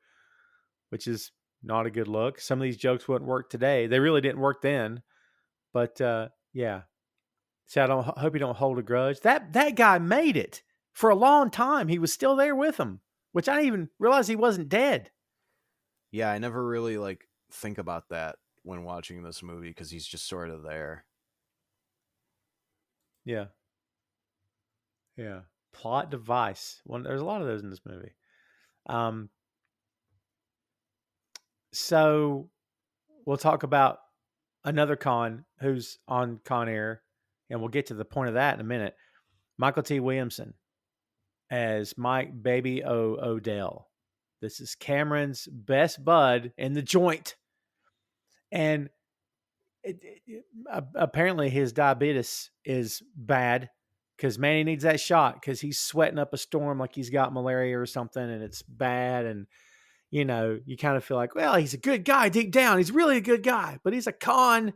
which is not a good look. Some of these jokes wouldn't work today. They really didn't work then. But yeah. So I hope you don't hold a grudge. That guy made it for a long time. He was still there with him, which I didn't even realize he wasn't dead. Yeah, I never really like think about that when watching this movie because he's just sort of there. Yeah. Yeah. Plot device. There's a lot of those in this movie. So we'll talk about another con who's on Con Air, and we'll get to the point of that in a minute. Michael T. Williamson as Mike Baby O. Odell. This is Cameron's best bud in the joint. And apparently his diabetes is bad because, man, he needs that shot because he's sweating up a storm like he's got malaria or something, and it's bad. And, you know, you kind of feel like, well, he's a good guy deep down. He's really a good guy, but he's a con.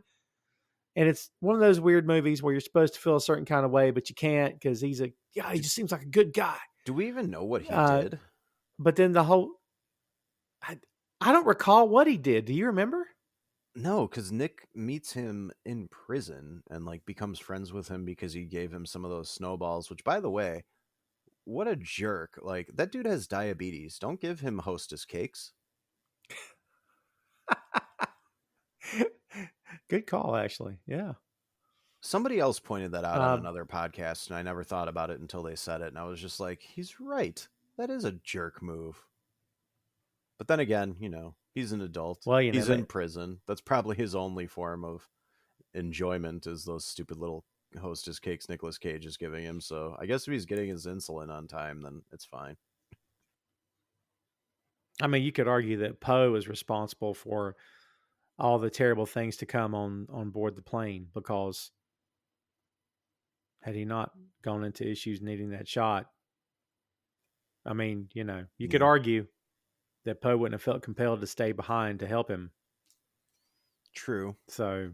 And it's one of those weird movies where you're supposed to feel a certain kind of way, but you can't because he just seems like a good guy. Do we even know what he did? But then I don't recall what he did. Do you remember? No, because Nick meets him in prison and like becomes friends with him because he gave him some of those snowballs, which, by the way, what a jerk. Like, that dude has diabetes. Don't give him Hostess cakes. Good call, actually. Yeah. Somebody else pointed that out on Um, another podcast, and I never thought about it until they said it, and I was just like, he's right. That is a jerk move. But then again, he's an adult. well, He's in prison. That's probably his only form of enjoyment is those stupid little Hostess cakes Nicolas Cage is giving him. So I guess if he's getting his insulin on time, then it's fine. I mean, you could argue that Poe is responsible for all the terrible things to come on board the plane, because had he not gone into issues needing that shot, I mean, you could Yeah, argue that Poe wouldn't have felt compelled to stay behind to help him. true. So,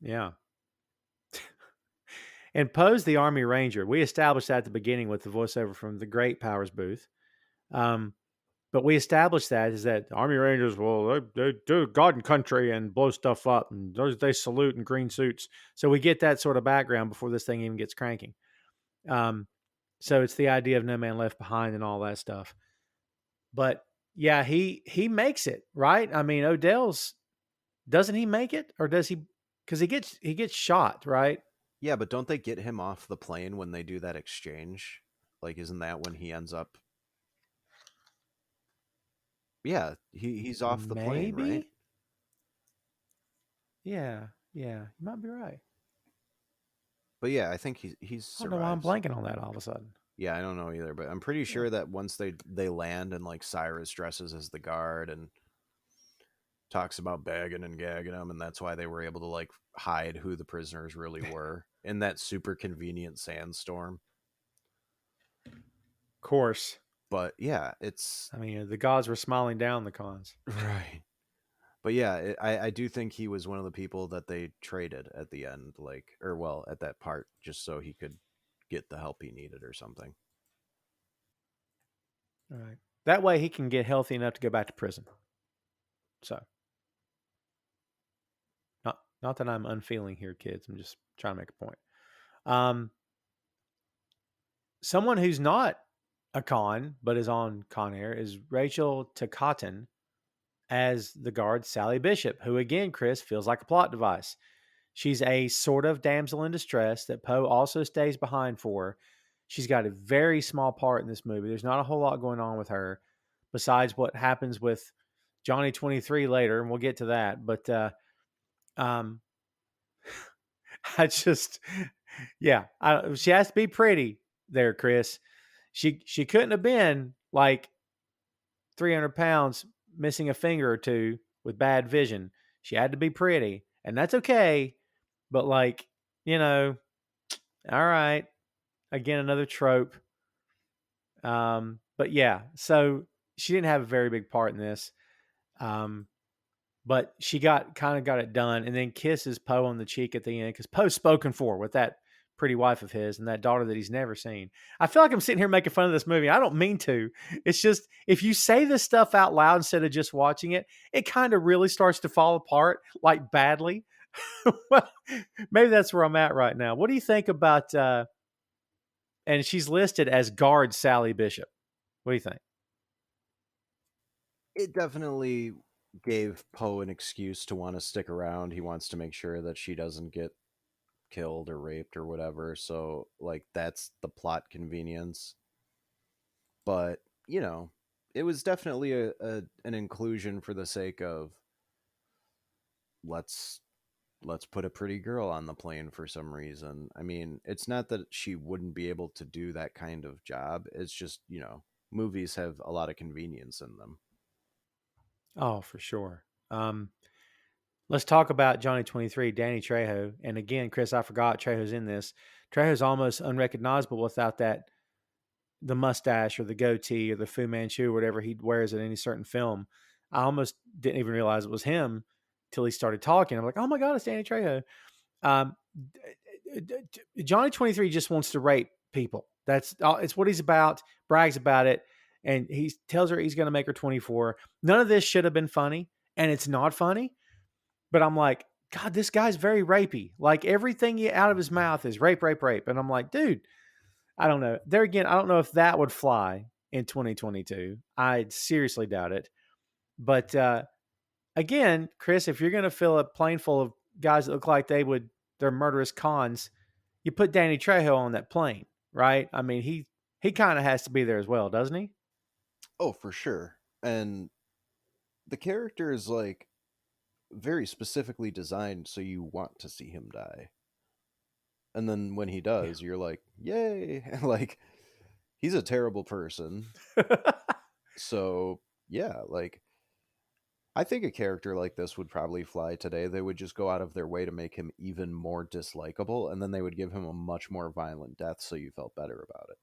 yeah. And Poe's the Army Ranger. We established that at the beginning with the voiceover from the Great Powers booth. But we established that is that Army Rangers, well, they do God and country and blow stuff up, and they salute in green suits. So we get that sort of background before this thing even gets cranking. So it's the idea of no man left behind and all that stuff. But yeah, he makes it, right. I mean, Odell's, doesn't he make it, or does he? Because he gets shot, right? Yeah, but don't they get him off the plane when they do that exchange? Like, isn't that when he ends up? Yeah, he's off the plane, right? Maybe. Yeah, you might be right. But yeah, I think he's I don't know why I'm survives. blanking on that all of a sudden. Yeah, I don't know either, but I'm pretty Yeah. sure that once they land and like Cyrus dresses as the guard and talks about bagging and gagging them, and that's why they were able to like hide who the prisoners really were in that super convenient sandstorm. Of course. But yeah, it's I mean, the gods were smiling down the cons. right. But yeah, I do think he was one of the people that they traded at the end, like, or well, at that part, just so he could get the help he needed or something. All right. That way he can get healthy enough to go back to prison. So, not that I'm unfeeling here, kids. I'm just trying to make a point. Someone who's not a con but is on Con Air is Rachel Takaten as the guard Sally Bishop, who again, Chris, feels like a plot device. She's a sort of damsel in distress that Poe also stays behind for. She's got a very small part in this movie. There's not a whole lot going on with her besides what happens with Johnny 23 later, and we'll get to that. But I just, yeah, she has to be pretty there, Chris. She couldn't have been like 300 pounds, missing a finger or two with bad vision. She had to be pretty, and that's okay. But like, all right, again, another trope. But yeah, so she didn't have a very big part in this. But she got it done, and then kisses Poe on the cheek at the end, because Poe's spoken for with that pretty wife of his and that daughter that he's never seen. I feel like I'm sitting here making fun of this movie. I don't mean to. It's just, if you say this stuff out loud instead of just watching it, it kind of really starts to fall apart, like badly. Well, maybe that's where I'm at right now. What do you think about? And she's listed as guard Sally Bishop. What do you think? It definitely gave Poe an excuse to want to stick around. He wants to make sure that she doesn't get killed or raped or whatever. So, like, that's the plot convenience. But, it was definitely an inclusion for the sake of let's put a pretty girl on the plane for some reason. I mean, it's not that she wouldn't be able to do that kind of job. It's just, movies have a lot of convenience in them. Oh, for sure. Let's talk about Johnny 23, Danny Trejo. And again, Chris, I forgot Trejo's in this. Trejo's almost unrecognizable without the mustache or the goatee or the Fu Manchu or whatever he wears in any certain film. I almost didn't even realize it was him till he started talking. I'm like, oh my God, it's Danny Trejo. Johnny 23 just wants to rape people. It's what he's about, brags about it. And he tells her he's going to make her 24. None of this should have been funny, and it's not funny. But I'm like, God, this guy's very rapey. Like, everything out of his mouth is rape, rape, rape. And I'm like, dude, I don't know. There again, I don't know if that would fly in 2022. I seriously doubt it. But again, Chris, if you're going to fill a plane full of guys that look like they're murderous cons, you put Danny Trejo on that plane, right? I mean, he kind of has to be there as well, doesn't he? Oh, for sure. And the character is like very specifically designed so you want to see him die. And then when he does, you're like, "Yay!" Like he's a terrible person. Yeah. So, yeah, like I think a character like this would probably fly today. They would just go out of their way to make him even more dislikable, and then they would give him a much more violent death so you felt better about it.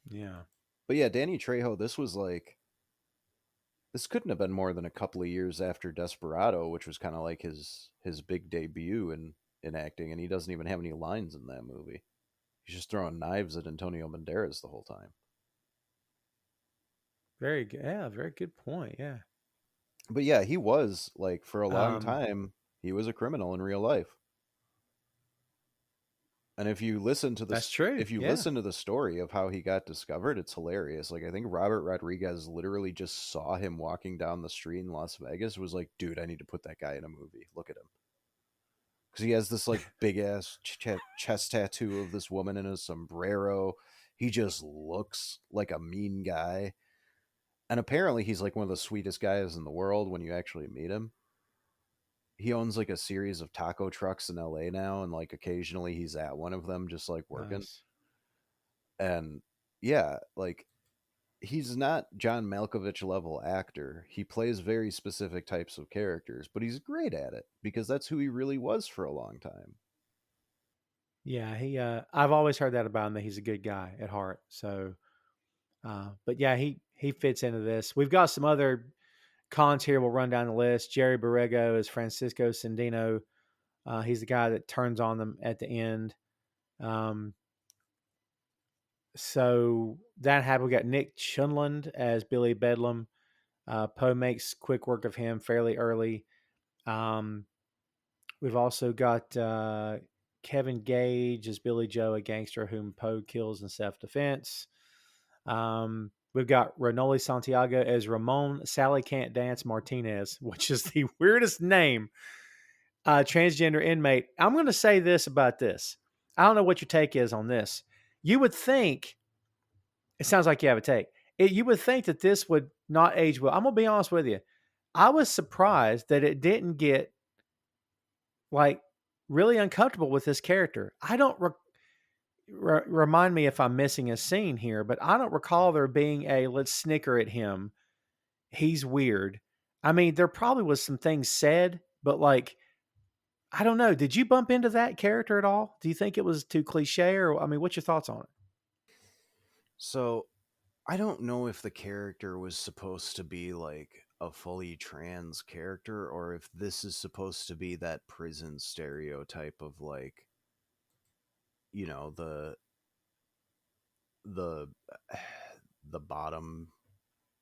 Yeah. But yeah, Danny Trejo, this couldn't have been more than a couple of years after Desperado, which was kind of like his big debut in acting, and he doesn't even have any lines in that movie. He's just throwing knives at Antonio Banderas the whole time. Very good. Yeah, very good point. Yeah. But yeah, he was like for a long Um, time, he was a criminal in real life. And that's true. if you Yeah. listen to the story of how he got discovered, it's hilarious. Like I think Robert Rodriguez literally just saw him walking down the street in Las Vegas, was like, "Dude, I need to put that guy in a movie. Look at him." Cuz he has this like big ass chest tattoo of this woman in a sombrero. He just looks like a mean guy. And apparently he's like one of the sweetest guys in the world when you actually meet him. He owns like a series of taco trucks in LA now, and like occasionally he's at one of them just like working. Nice. And yeah, like he's not John Malkovich level actor. He plays very specific types of characters, but he's great at it because that's who he really was for a long time. Yeah, I've always heard that about him, that he's a good guy at heart. So, but yeah, he fits into this. We've got some other cons here. We'll run down the list. Jerry Borrego is Francisco Sandino. He's the guy that turns on them at the end. Um, so that happened. We got Nick Chunland as Billy Bedlam. Poe makes quick work of him fairly early. Um, we've also got Kevin Gage as Billy Joe, a gangster whom Poe kills in self-defense. We've got Renoli Santiago as Ramon Sally Can't Dance Martinez, which is the weirdest name. Transgender inmate. I'm going to say this about this. I don't know what your take is on this. You would think, it sounds like you have a take. You would think that this would not age well. I'm going to be honest with you. I was surprised that it didn't get like really uncomfortable with this character. I don't remind me if I'm missing a scene here, but I don't recall there being a let's snicker at him. He's weird. I mean, there probably was some things said, but like, I don't know. Did you bump into that character at all? Do you think it was too cliche, or I mean, what's your thoughts on it? So I don't know if the character was supposed to be like a fully trans character or if this is supposed to be that prison stereotype of like, you know, the the bottom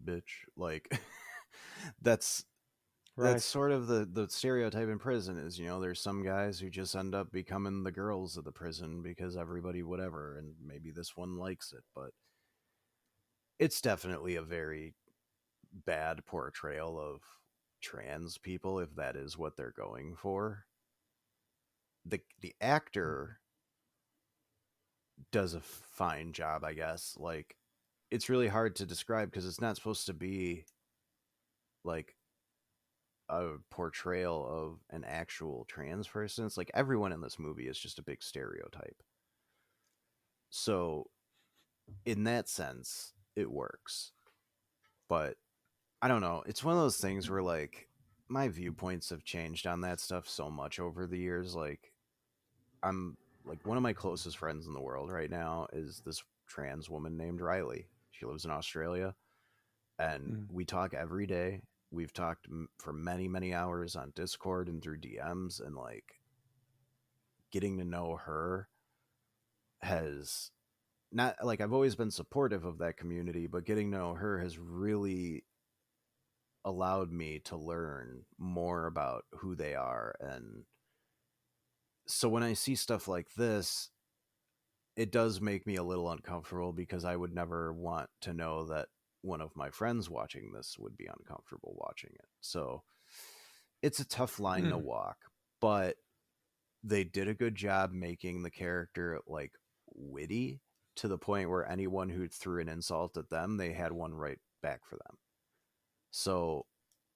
bitch. Like that's Right. sort of the stereotype in prison is, you know, there's some guys who just end up becoming the girls of the prison because everybody whatever, and maybe this one likes it, but it's definitely a very bad portrayal of trans people if that is what they're going for. The actor does a fine job, I guess. Like it's really hard to describe because it's not supposed to be like a portrayal of an actual trans person. It's like everyone in this movie is just a big stereotype. So in that sense, it works. But I don't know. It's one of those things where like my viewpoints have changed on that stuff so much over the years. Like I'm like one of my closest friends in the world right now is this trans woman named Riley. She lives in Australia and Mm. we talk every day. We've talked for many, many hours on Discord and through DMs, and like getting to know her has not like I've always been supportive of that community, but getting to know her has really allowed me to learn more about who they are. And so when I see stuff like this, it does make me a little uncomfortable because I would never want to know that one of my friends watching this would be uncomfortable watching it. So it's a tough line to walk, but they did a good job making the character like witty to the point where anyone who threw an insult at them, they had one right back for them. So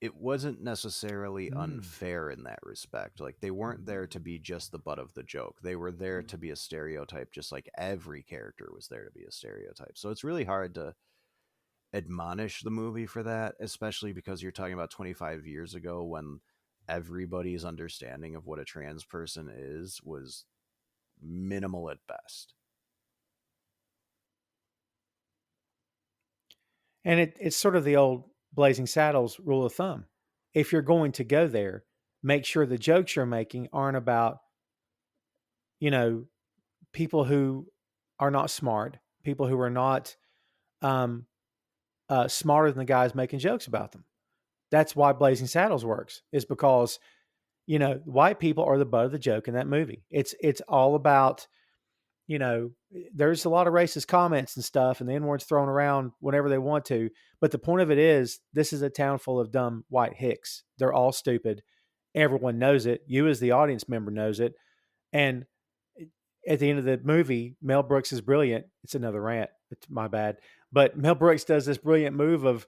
it wasn't necessarily Mm. unfair in that respect. Like they weren't there to be just the butt of the joke. They were there to be a stereotype, just like every character was there to be a stereotype. So it's really hard to admonish the movie for that, especially because you're talking about 25 years ago when everybody's understanding of what a trans person is was minimal at best. And it's sort of the old Blazing Saddles rule of thumb. If you're going to go there, make sure the jokes you're making aren't about, you know, people who are not smart, people who are not um, smarter than the guys making jokes about them. That's why Blazing Saddles works, is because, white people are the butt of the joke in that movie. It's all about, there's a lot of racist comments and stuff, and the N word's thrown around whenever they want to. But the point of it is, this is a town full of dumb white hicks. They're all stupid. Everyone knows it. You, as the audience member, knows it. And at the end of the movie, Mel Brooks is brilliant. It's another rant. It's my bad. But Mel Brooks does this brilliant move of,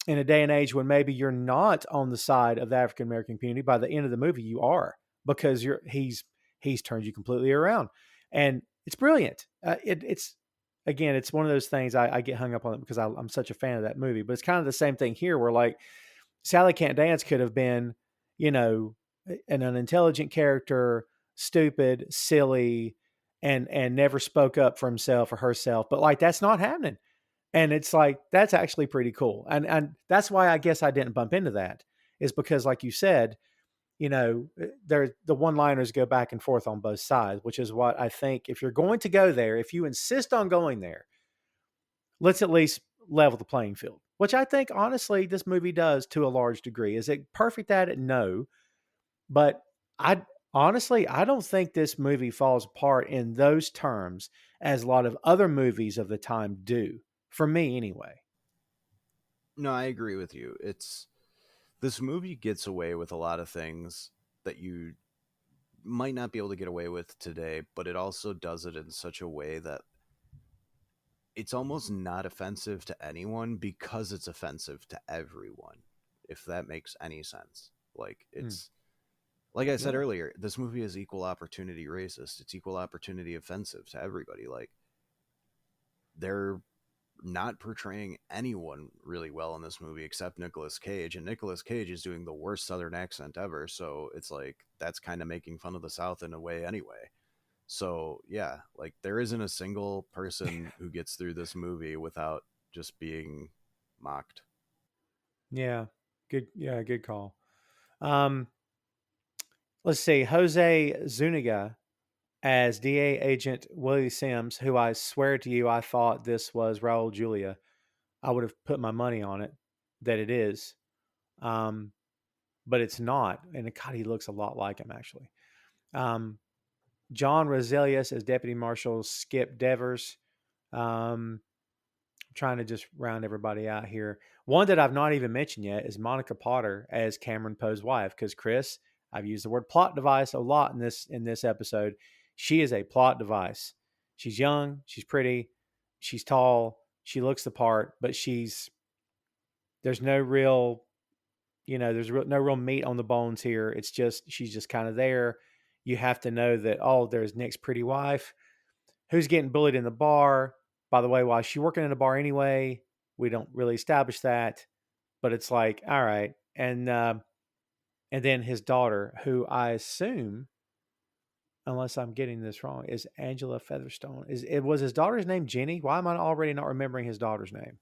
in a day and age when maybe you're not on the side of the African American community, by the end of the movie you are, because he's turned you completely around, and it's brilliant. It's again, it's one of those things I get hung up on it because I'm such a fan of that movie. But it's kind of the same thing here, where like Sally Can't Dance could have been, an unintelligent character, stupid, silly, and never spoke up for himself or herself. But like that's not happening. And it's like, that's actually pretty cool. And that's why I guess I didn't bump into that, is because like you said, the one-liners go back and forth on both sides, which is what I think, if you're going to go there, if you insist on going there, let's at least level the playing field, which I think honestly this movie does to a large degree. Is it perfect at it? No. But I don't think this movie falls apart in those terms as a lot of other movies of the time do. For me, anyway. No, I agree with you. It's this movie gets away with a lot of things that you might not be able to get away with today, but it also does it in such a way that it's almost not offensive to anyone because it's offensive to everyone, if that makes any sense. Like it's like I said earlier, this movie is equal opportunity racist. It's equal opportunity offensive to everybody. Like they're not portraying anyone really well in this movie except Nicolas Cage, and Nicolas Cage is doing the worst Southern accent ever. So it's like that's kind of making fun of the South in a way anyway. So yeah, like there isn't a single person who gets through this movie without just being mocked. Yeah. Good. Yeah. Good call. Um, let's see. Jose Zuniga as DA agent Willie Sims, who I swear to you, I thought this was Raul Julia. I would have put my money on it that it is. Um, but it's not. And God, he looks a lot like him actually. Um, John Roselius as Deputy Marshal Skip Devers. Um, trying to just round everybody out here. One that I've not even mentioned yet is Monica Potter as Cameron Poe's wife. Because Chris, I've used the word plot device a lot in this episode. She is a plot device. She's young, she's pretty, she's tall, she looks the part, but there's no real, no real meat on the bones here. It's just she's just kind of there. You have to know that, oh, there's Nick's pretty wife who's getting bullied in the bar. By the way, why is she working in a bar anyway? We don't really establish that, but it's like, all right. And then his daughter, who I assume, unless I'm getting this wrong, is Angela Featherstone. Was his daughter's name Jenny? Why am I already not remembering his daughter's name?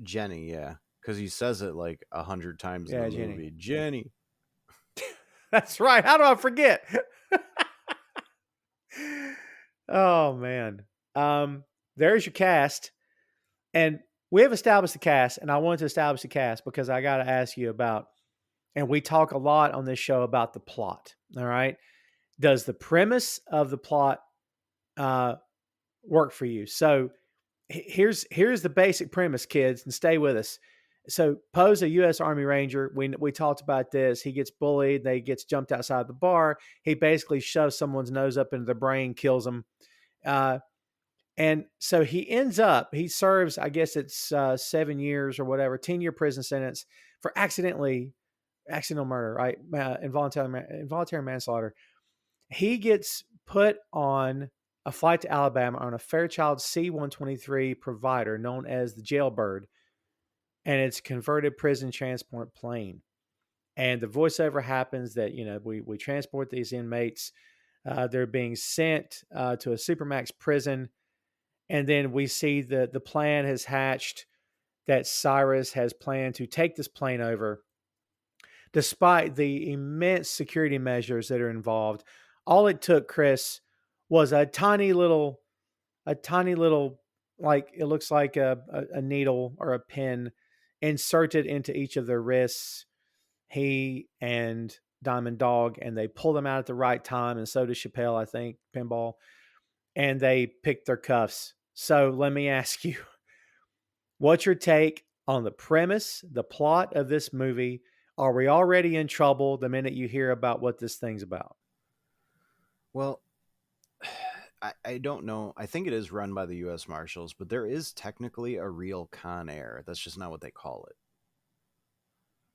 Jenny, yeah, because he says it like 100 times in Yeah, the Jenny. movie. Jenny. That's right. How do I forget? Oh man. There's your cast. And we have established the cast, and I wanted to establish the cast because I got to ask you about, and we talk a lot on this show about the plot. All right. Does the premise of the plot work for you? So here's the basic premise, kids, and stay with us. So Poe's a U.S. Army Ranger. We talked about this. He gets bullied. They gets jumped outside the bar. He basically shoves someone's nose up into the brain, kills him. Uh, and so he ends up, he serves, I guess it's 7 years or whatever, 10-year prison sentence for accidental murder, right? Involuntary manslaughter. He gets put on a flight to Alabama on a Fairchild C-123 provider known as the Jailbird, and it's a converted prison transport plane. And the voiceover happens that, we transport these inmates. They're being sent to a supermax prison. And then we see the plan has hatched that Cyrus has planned to take this plane over. Despite the immense security measures that are involved, all it took, Chris, was a tiny little, like it looks like a needle or a pin inserted into each of their wrists. He and Diamond Dog, and they pull them out at the right time, and so does Chappelle, I think, Pinball, and they pick their cuffs. So let me ask you, what's your take on the premise, the plot of this movie? Are we already in trouble the minute you hear about what this thing's about? Well, I don't know. I think it is run by the U.S. Marshals, but there is technically a real Con Air. That's just not what they call it.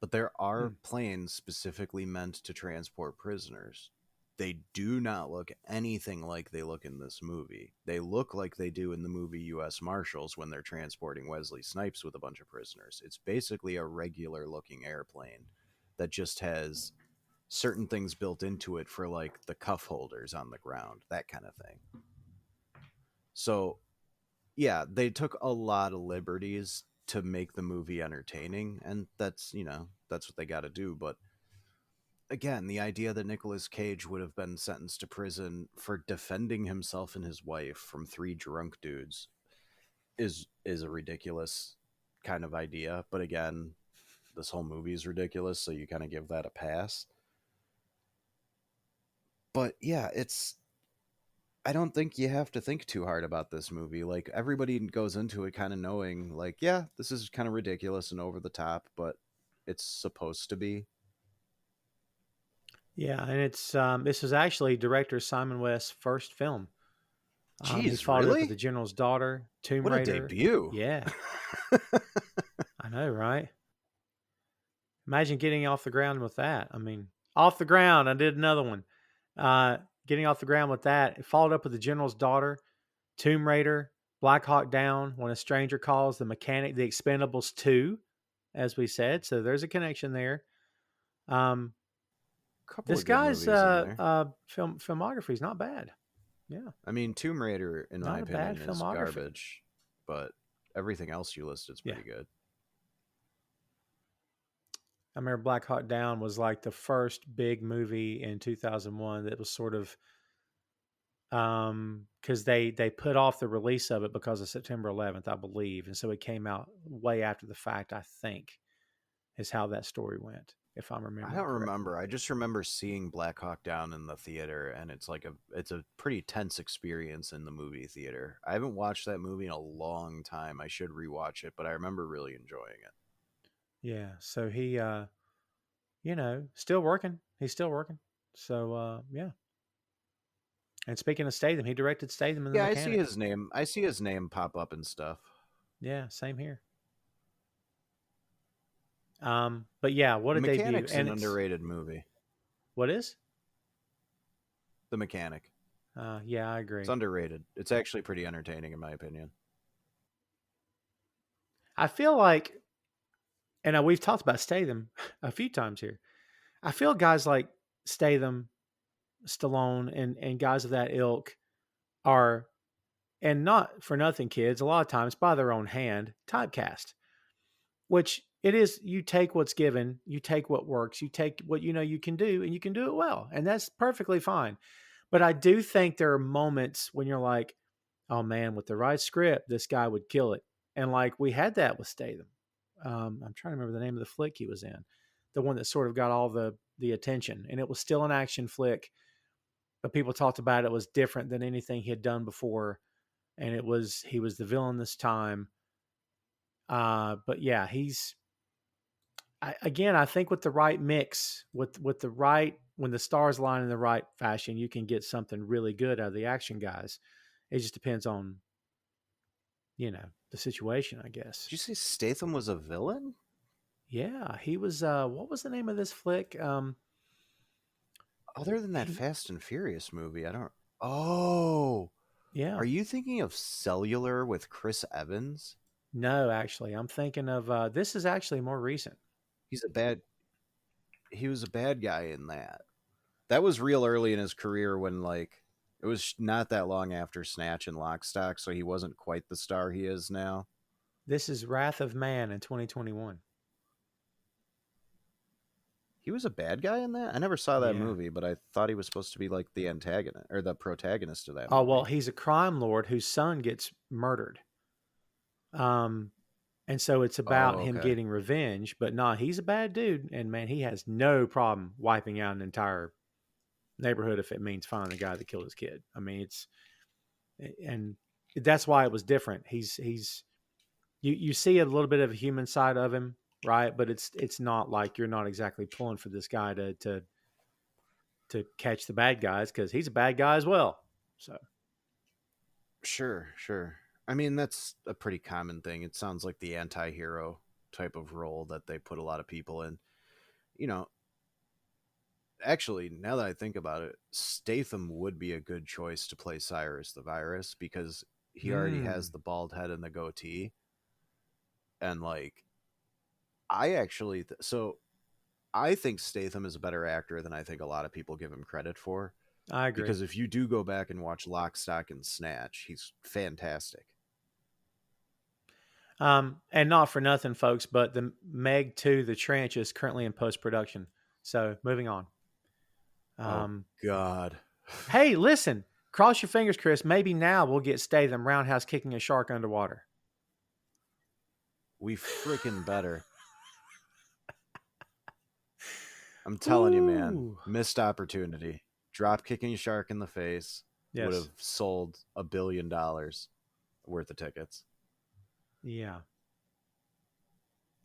But there are planes specifically meant to transport prisoners. They do not look anything like they look in this movie. They look like they do in the movie U.S. Marshals when they're transporting Wesley Snipes with a bunch of prisoners. It's basically a regular looking airplane that just has certain things built into it for like the cuff holders on the ground, that kind of thing. So, yeah, they took a lot of liberties to make the movie entertaining, and that's what they got to do. But again, the idea that Nicolas Cage would have been sentenced to prison for defending himself and his wife from 3 drunk dudes is a ridiculous kind of idea. But again, this whole movie is ridiculous, so you kind of give that a pass. But yeah, I don't think you have to think too hard about this movie. Like, everybody goes into it kind of knowing, like, yeah, this is kind of ridiculous and over the top, but it's supposed to be. Yeah, and it's this is actually director Simon West's first film. He Jeez, followed it up with really? The General's Daughter, Tomb What a Raider. debut. Yeah, I know, right? Imagine getting off the ground with that. I mean, off the ground. I did another one. Getting off the ground with that. It followed up with The General's Daughter, Tomb Raider, Black Hawk Down, When a Stranger Calls, The Mechanic, The Expendables 2, as we said. So there's a connection there. Um, Couple this of good guy's movies in there. filmography is not bad. Yeah, I mean, Tomb Raider, in my not a bad opinion, is filmography. garbage, but everything else you listed is Yeah. pretty good. I remember Black Hawk Down was like the first big movie in 2001 that was sort of because they put off the release of it because of September 11th, I believe, and so it came out way after the fact. I think is how that story went, if I'm I remembering don't correctly. remember. I just remember seeing Black Hawk Down in the theater, and it's a pretty tense experience in the movie theater. I haven't watched that movie in a long time. I should rewatch it, but I remember really enjoying it. Yeah, so he, still working. He's still working. So yeah. And speaking of Statham, he directed Statham and The Yeah, I see Mechanic. his name. I see his name pop up and stuff. Yeah, same here. But yeah, what The a debut! Mechanic's And an it's underrated movie. what is? The Mechanic. Yeah, I It's agree. underrated. It's actually pretty entertaining in my opinion. I feel like, and we've talked about Statham a few times here. I feel guys like Statham, Stallone, and guys of that ilk are, and not for nothing, kids, a lot of times by their own hand, typecast, which it is. You take what's given, you take what works, you take what you know you can do, and you can do it well. And that's perfectly fine. But I do think there are moments when you're like, oh man, with the right script, this guy would kill it. And like we had that with Statham. I'm trying to remember the name of the flick he was in, the one that sort of got all the attention, and it was still an action flick, but people talked about it was different than anything he had done before, and he was the villain this time. But yeah, I think with the right mix, with the right when the stars line in the right fashion, you can get something really good out of the action guys. It just depends on the situation, I guess. Did you say Statham was a villain? Yeah, he was. What was the name of this flick? Other than that He Fast and Furious movie, I don't. Oh, yeah. are you thinking of Cellular with Chris Evans? No, actually, I'm thinking of this is actually more recent. He's a bad. He was a bad guy in that. That was real early in his career when like it was not that long after Snatch and Lockstock, so he wasn't quite the star he is now. This is Wrath of Man in 2021. He was a bad guy in that. I never saw that Yeah. movie, but I thought he was supposed to be like the antagonist or the protagonist of that Oh well, movie. he's a crime lord whose son gets murdered. Um, and so it's about Oh, him okay. getting revenge. But nah, he's a bad dude, and man, he has no problem wiping out an entire neighborhood if it means finding the guy that killed his kid. I mean, it's and that's why it was different. He's you see a little bit of a human side of him, right? But it's not like you're not exactly pulling for this guy to catch the bad guys because he's a bad guy as well. So Sure, sure. I mean, that's a pretty common thing. It sounds like the anti-hero type of role that they put a lot of people in. You know, actually, now that I think about it, Statham would be a good choice to play Cyrus the Virus because he already has mm, the bald head and the goatee. And like, I actually, so I think Statham is a better actor than I think a lot of people give him credit for. I agree. Because if you do go back and watch Lock, Stock, and Snatch, he's fantastic. And not for nothing, folks, but the Meg 2, The Trench, is currently in post production. So moving on. Oh, Um, God. hey, listen, cross your fingers, Chris. Maybe now we'll get Statham roundhouse kicking a shark underwater. We freaking better. I'm telling you, man. Ooh, Missed opportunity. Drop kicking a shark in the face would yes, have sold $1 billion worth of tickets. yeah,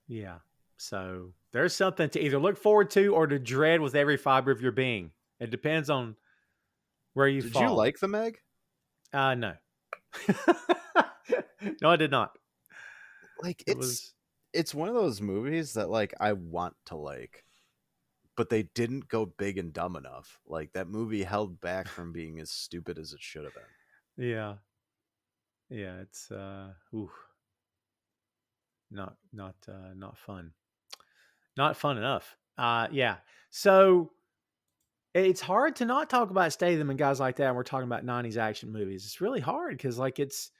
yeah. So there's something to either look forward to or to dread with every fiber of your being. It depends on where you Did you fall. like the Meg? No, no, I did not. Like It was it's one of those movies that like I want to like, but they didn't go big and dumb enough. Like that movie held back from being as stupid as it should have been. yeah, yeah. It's ooh, not fun. Not fun enough. Yeah. So it's hard to not talk about Statham and guys like that. And we're talking about '90s action movies. It's really hard because like it's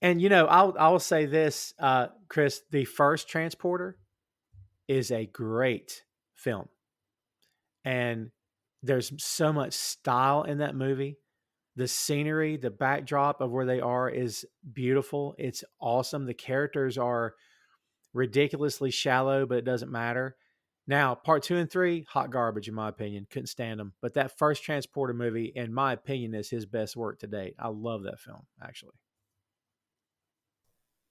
and I will say this, Chris, the first Transporter is a great film, and there's so much style in that movie. The scenery, the backdrop of where they are is beautiful. It's awesome. The characters are ridiculously shallow, but it doesn't matter. Now, part 2 and 3, hot garbage in my opinion. Couldn't stand them. But that first Transporter movie, in my opinion, is his best work to date. I love that film, actually.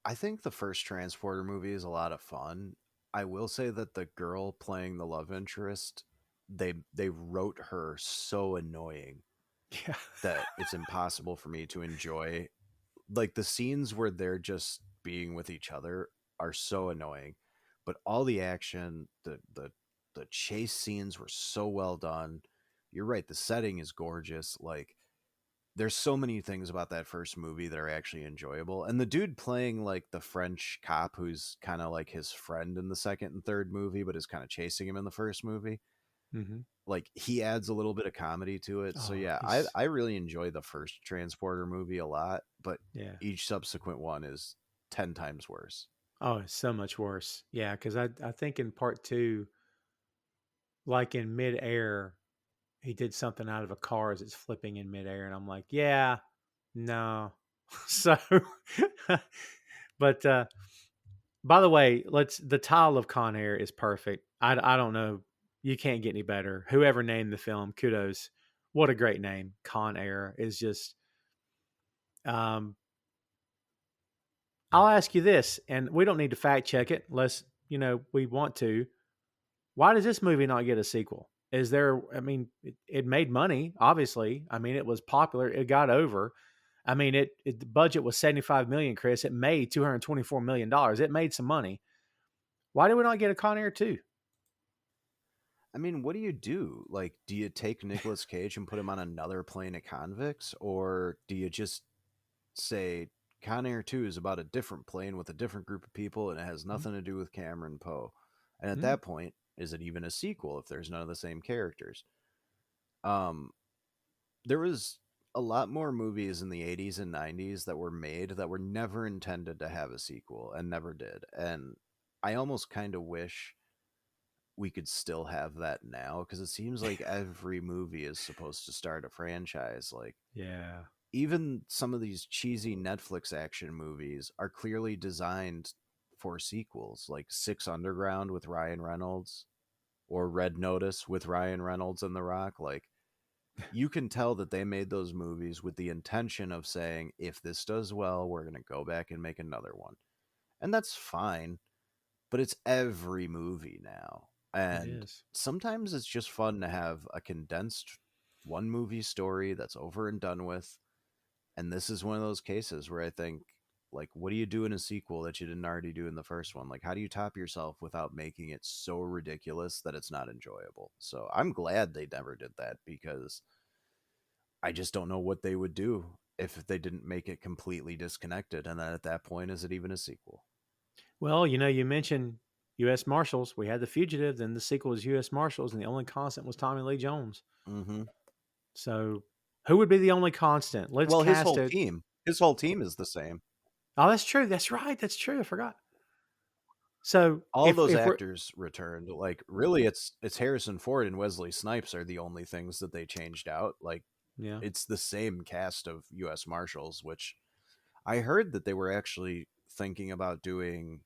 I think the first Transporter movie is a lot of fun. I will say that the girl playing the love interest, they wrote her so annoying Yeah. that it's impossible for me to enjoy. Like the scenes where they're just being with each other are so annoying, but all the action, the chase scenes were so well done. You're right, the setting is gorgeous. Like there's so many things about that first movie that are actually enjoyable. And the dude playing like the French cop who's kind of like his friend in the second and third movie, but is kind of chasing him in the first movie, Mm-hmm. like he adds a little bit of comedy to it. So Oh, yeah, he's I really enjoy the first Transporter movie a lot, but yeah. each subsequent one is 10 times worse. Oh, it's so much worse. Yeah, because I think in part 2, like in midair, he did something out of a car as it's flipping in midair, and I'm like, yeah, no. So, but by the way, the title of Con Air is perfect. I don't know, you can't get any better. Whoever named the film, kudos. What a great name. Con Air is just. Um, I'll ask you this, and we don't need to fact check it. Let's we want to. Why does this movie not get a sequel? Is there? I mean, it made money. Obviously, I mean, it was popular. It got over. I mean, the budget was 75 million. Chris, it made $224 million. It made some money. Why did we not get a Con Air 2? I mean, what do you do? Like, do you take Nicolas Cage and put him on another plane of convicts, or do you just say Con Air 2 is about a different plane with a different group of people and it has nothing to do with Cameron Poe? And at Mm-hmm. that point, is it even a sequel if there's none of the same characters? Um, there was a lot more movies in the 80s and 90s that were made that were never intended to have a sequel and never did. And I almost kind of wish we could still have that now because it seems like every movie is supposed to start a franchise. Like, Yeah. even some of these cheesy Netflix action movies are clearly designed for sequels, like Six Underground with Ryan Reynolds or Red Notice with Ryan Reynolds and The Rock. Like, you can tell that they made those movies with the intention of saying, if this does well, we're going to go back and make another one. And that's fine, but it's every movie now. It And is. sometimes it's just fun to have a condensed one movie story that's over and done with. And this is one of those cases where I think, like, what do you do in a sequel that you didn't already do in the first one? Like, how do you top yourself without making it so ridiculous that it's not enjoyable? So I'm glad they never did that because I just don't know what they would do if they didn't make it completely disconnected. And then at that point, is it even a sequel? Well, you mentioned U.S. Marshals. We had The Fugitive, then the sequel was U.S. Marshals, and the only constant was Tommy Lee Jones. Mm-hmm. So, who would be the only constant? Let's Well, cast it. his whole team is the same. Oh, that's true. That's right. That's true. I forgot. So, All if those if we're actors returned. Like, really, it's Harrison Ford and Wesley Snipes are the only things that they changed out. Like, yeah. it's the same cast of U.S. Marshals, which I heard that they were actually thinking about doing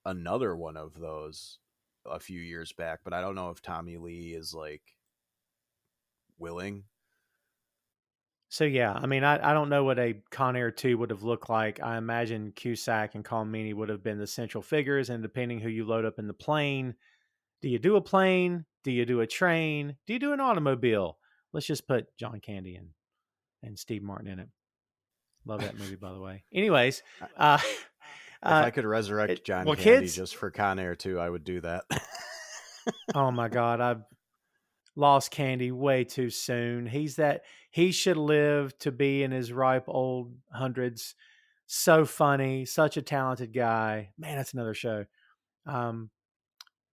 another one of those a few years back, but I don't know if Tommy Lee is like willing. So yeah, I mean, I don't know what a Con Air 2 would have looked like. I imagine Cusack and Colmini would have been the central figures, and depending who you load up in the plane, do you do a plane? Do you do a train? Do you do an automobile? Let's just put John Candy and Steve Martin in it. Love that movie, by the way. Anyways, uh, If uh, I could resurrect John well, Candy kids. just for Con Air 2, I would do that. Oh my God, I've lost Candy way too soon. He should live to be in his ripe old hundreds. So funny, such a talented guy. Man, that's another show. Um,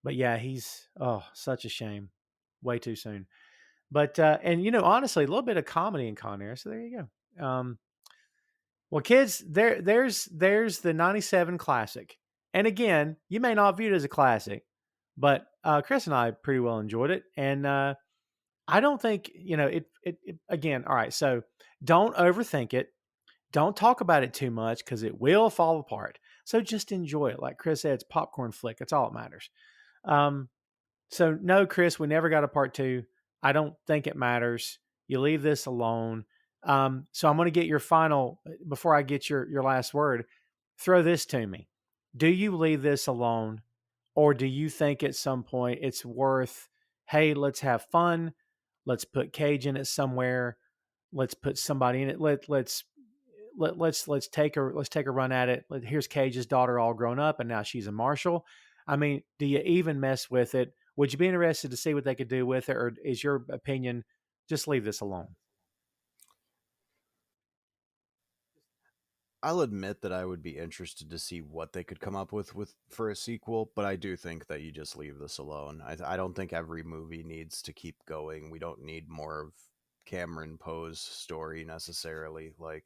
but yeah, he's such a shame. Way too soon. But and honestly, a little bit of comedy in Con Air. So there you go. Well, kids, there's the '97 classic, and again, you may not view it as a classic, but Chris and I pretty well enjoyed it, and I don't think it. Again, all right. So don't overthink it. Don't talk about it too much because it will fall apart. So just enjoy it. Like Chris said, it's popcorn flick. That's all that matters. Um, so no, Chris, we never got a part two. I don't think it matters. You leave this alone. So I'm going to get your final before I get your last word. Throw this to me. Do you leave this alone, or do you think at some point it's worth? Hey, let's have fun. Let's put Cage in it somewhere. Let's put somebody in it. Let's take a run at it. Here's Cage's daughter all grown up, and now she's a marshal. I mean, do you even mess with it? Would you be interested to see what they could do with it, or is your opinion just leave this alone? I'll admit that I would be interested to see what they could come up with for a sequel, but I do think that you just leave this alone. I don't think every movie needs to keep going. We don't need more of Cameron Poe's story necessarily. Like,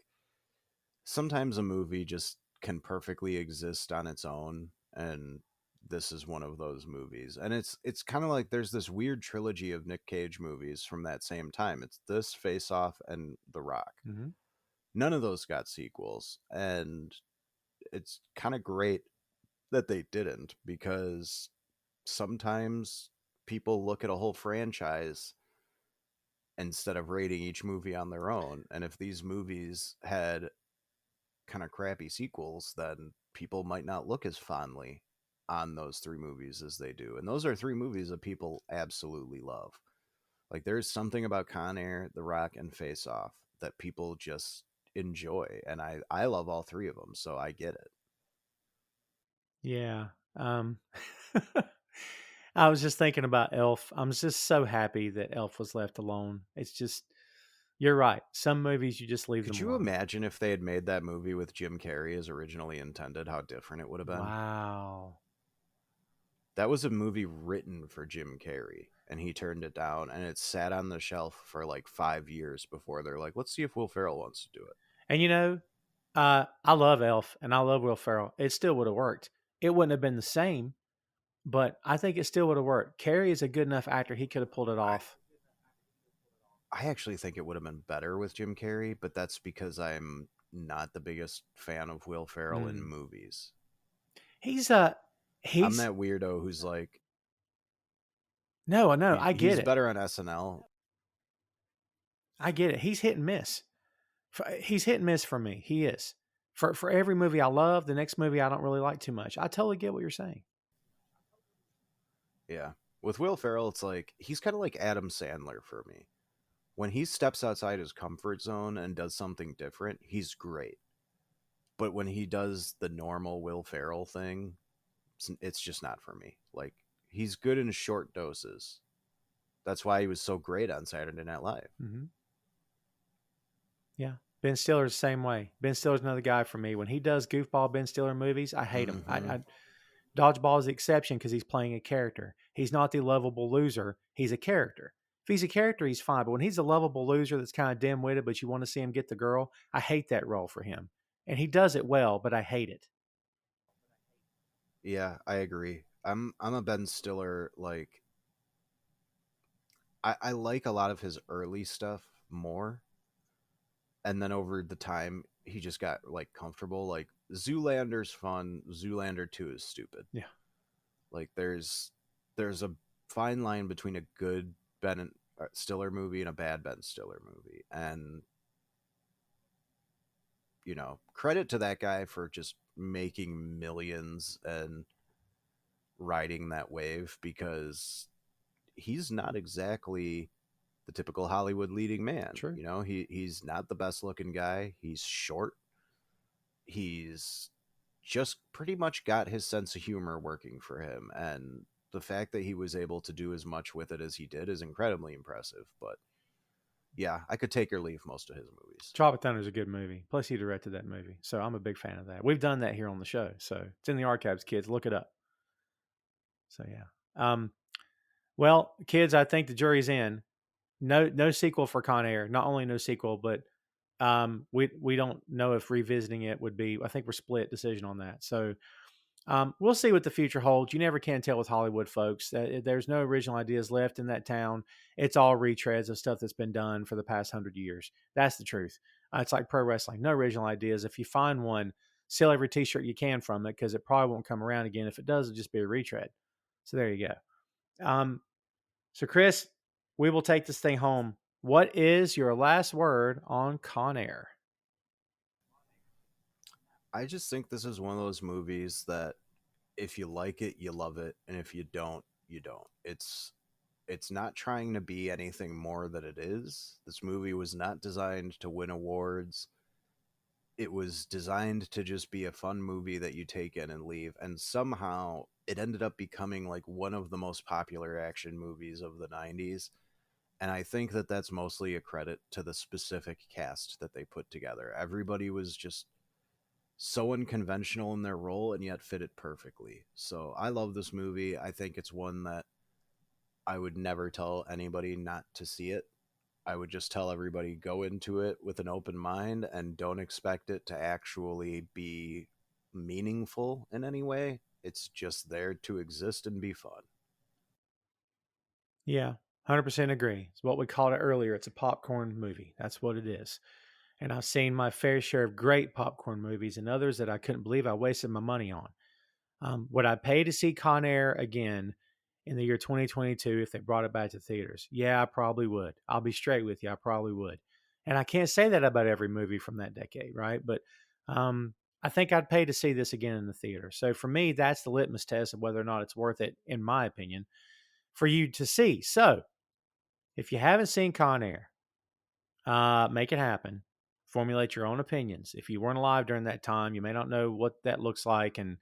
sometimes a movie just can perfectly exist on its own, and this is one of those movies. And it's kind of like there's this weird trilogy of Nick Cage movies from that same time. It's this, Face Off, and The Rock. Mm-hmm. None of those got sequels, and it's kind of great that they didn't, because sometimes people look at a whole franchise instead of rating each movie on their own. And if these movies had kind of crappy sequels, then people might not look as fondly on those three movies as they do. And those are three movies that people absolutely love. Like there's something about Con Air, The Rock, and Face Off that people just enjoy, and I love all three of them, so I get it. Yeah. I was just thinking about Elf. I'm just so happy that Elf was left alone. It's just, you're right. Some movies you just leave Could them you alone. imagine if they had made that movie with Jim Carrey as originally intended, how different it would have been? Wow. That was a movie written for Jim Carrey, and he turned it down, and it sat on the shelf for like 5 years before they're like, let's see if Will Ferrell wants to do it. And I love Elf and I love Will Ferrell. It still would have worked. It wouldn't have been the same, but I think it still would have worked. Carey is a good enough actor. He could have pulled it I, off. I actually think it would have been better with Jim Carrey, but that's because I'm not the biggest fan of Will Ferrell in Mm. movies. He's I'm he's that weirdo who's like, no, no, I get he's it. better on SNL. I get it. He's hit and miss. He's hit and miss for me. He is. For every movie I love, the next movie I don't really like too much. I totally get what you're saying. Yeah. With Will Ferrell, it's like he's kind of like Adam Sandler for me. When he steps outside his comfort zone and does something different, he's great. But when he does the normal Will Ferrell thing, it's just not for me. Like he's good in short doses. That's why he was so great on Saturday Night Live. Mm-hmm. Yeah. Ben Stiller's the same way. Ben Stiller's another guy for me. When he does goofball Ben Stiller movies, I hate him. Mm-hmm. Dodgeball is the exception because he's playing a character. He's not the lovable loser. He's a character. If he's a character, he's fine. But when he's a lovable loser that's kind of dim-witted, but you want to see him get the girl, I hate that role for him. And he does it well, but I hate it. Yeah, I agree. I'm a Ben Stiller like I like a lot of his early stuff more, and then over the time he just got like comfortable. Like Zoolander's fun, Zoolander 2 is stupid. Yeah. Like there's a fine line between a good Ben Stiller movie and a bad Ben Stiller movie, and credit to that guy for just making millions and riding that wave, because he's not exactly the typical Hollywood leading man. True. He's not the best looking guy. He's short. He's just pretty much got his sense of humor working for him, and the fact that he was able to do as much with it as he did is incredibly impressive. But yeah, I could take or leave most of his movies. Tropic Thunder is a good movie. Plus, he directed that movie. So I'm a big fan of that. We've done that here on the show. So it's in the archives, kids. Look it up. So, yeah. Well, kids, I think the jury's in. No sequel for Con Air. Not only no sequel, but we don't know if revisiting it would be. I think we're split decision on that. So we'll see what the future holds. You never can tell with Hollywood, folks. There's no original ideas left in that town. It's all retreads of stuff that's been done for the past 100 years. That's the truth. It's like pro wrestling. No original ideas. If you find one, sell every T-shirt you can from it because it probably won't come around again. If it does, it'll just be a retread. So there you go. So Chris, we will take this thing home. What is your last word on Con Air? I just think this is one of those movies that if you like it, you love it, and if you don't, you don't. It's not trying to be anything more than it is. This movie was not designed to win awards. It was designed to just be a fun movie that you take in and leave, and somehow it ended up becoming like one of the most popular action movies of the 90s. And I think that that's mostly a credit to the specific cast that they put together. Everybody was just so unconventional in their role and yet fit it perfectly. So I love this movie. I think it's one that I would never tell anybody not to see it. I would just tell everybody go into it with an open mind and don't expect it to actually be meaningful in any way. It's just there to exist and be fun. Yeah, 100% agree. It's what we called it earlier. It's a popcorn movie. That's what it is. And I've seen my fair share of great popcorn movies and others that I couldn't believe I wasted my money on. Would I pay to see Con Air again in the year 2022 if they brought it back to theaters? Yeah, I probably would. I'll be straight with you. I probably would. And I can't say that about every movie from that decade, right? But I think I'd pay to see this again in the theater. So for me, that's the litmus test of whether or not it's worth it, in my opinion, for you to see. So if you haven't seen Con Air, make it happen. Formulate your own opinions. If you weren't alive during that time, you may not know what that looks like, and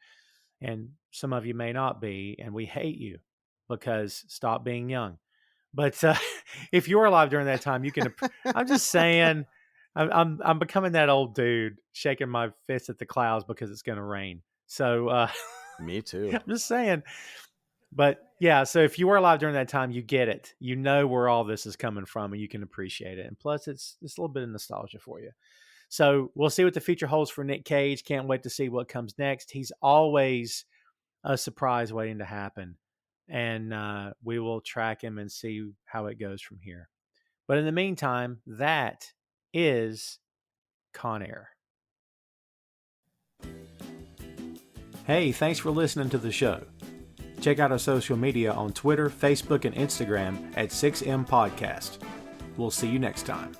some of you may not be, and we hate you because stop being young. But if you were alive during that time, you can. I'm just saying, I'm becoming that old dude shaking my fist at the clouds because it's going to rain. So Me too. I'm just saying. But yeah, so if you were alive during that time, you get it. You know where all this is coming from, and you can appreciate it. And plus, it's a little bit of nostalgia for you. So we'll see what the future holds for Nick Cage. Can't wait to see what comes next. He's always a surprise waiting to happen, and we will track him and see how it goes from here. But in the meantime, that is Con Air. Hey, thanks for listening to the show. Check out our social media on Twitter, Facebook, and Instagram at 6M Podcast. We'll see you next time.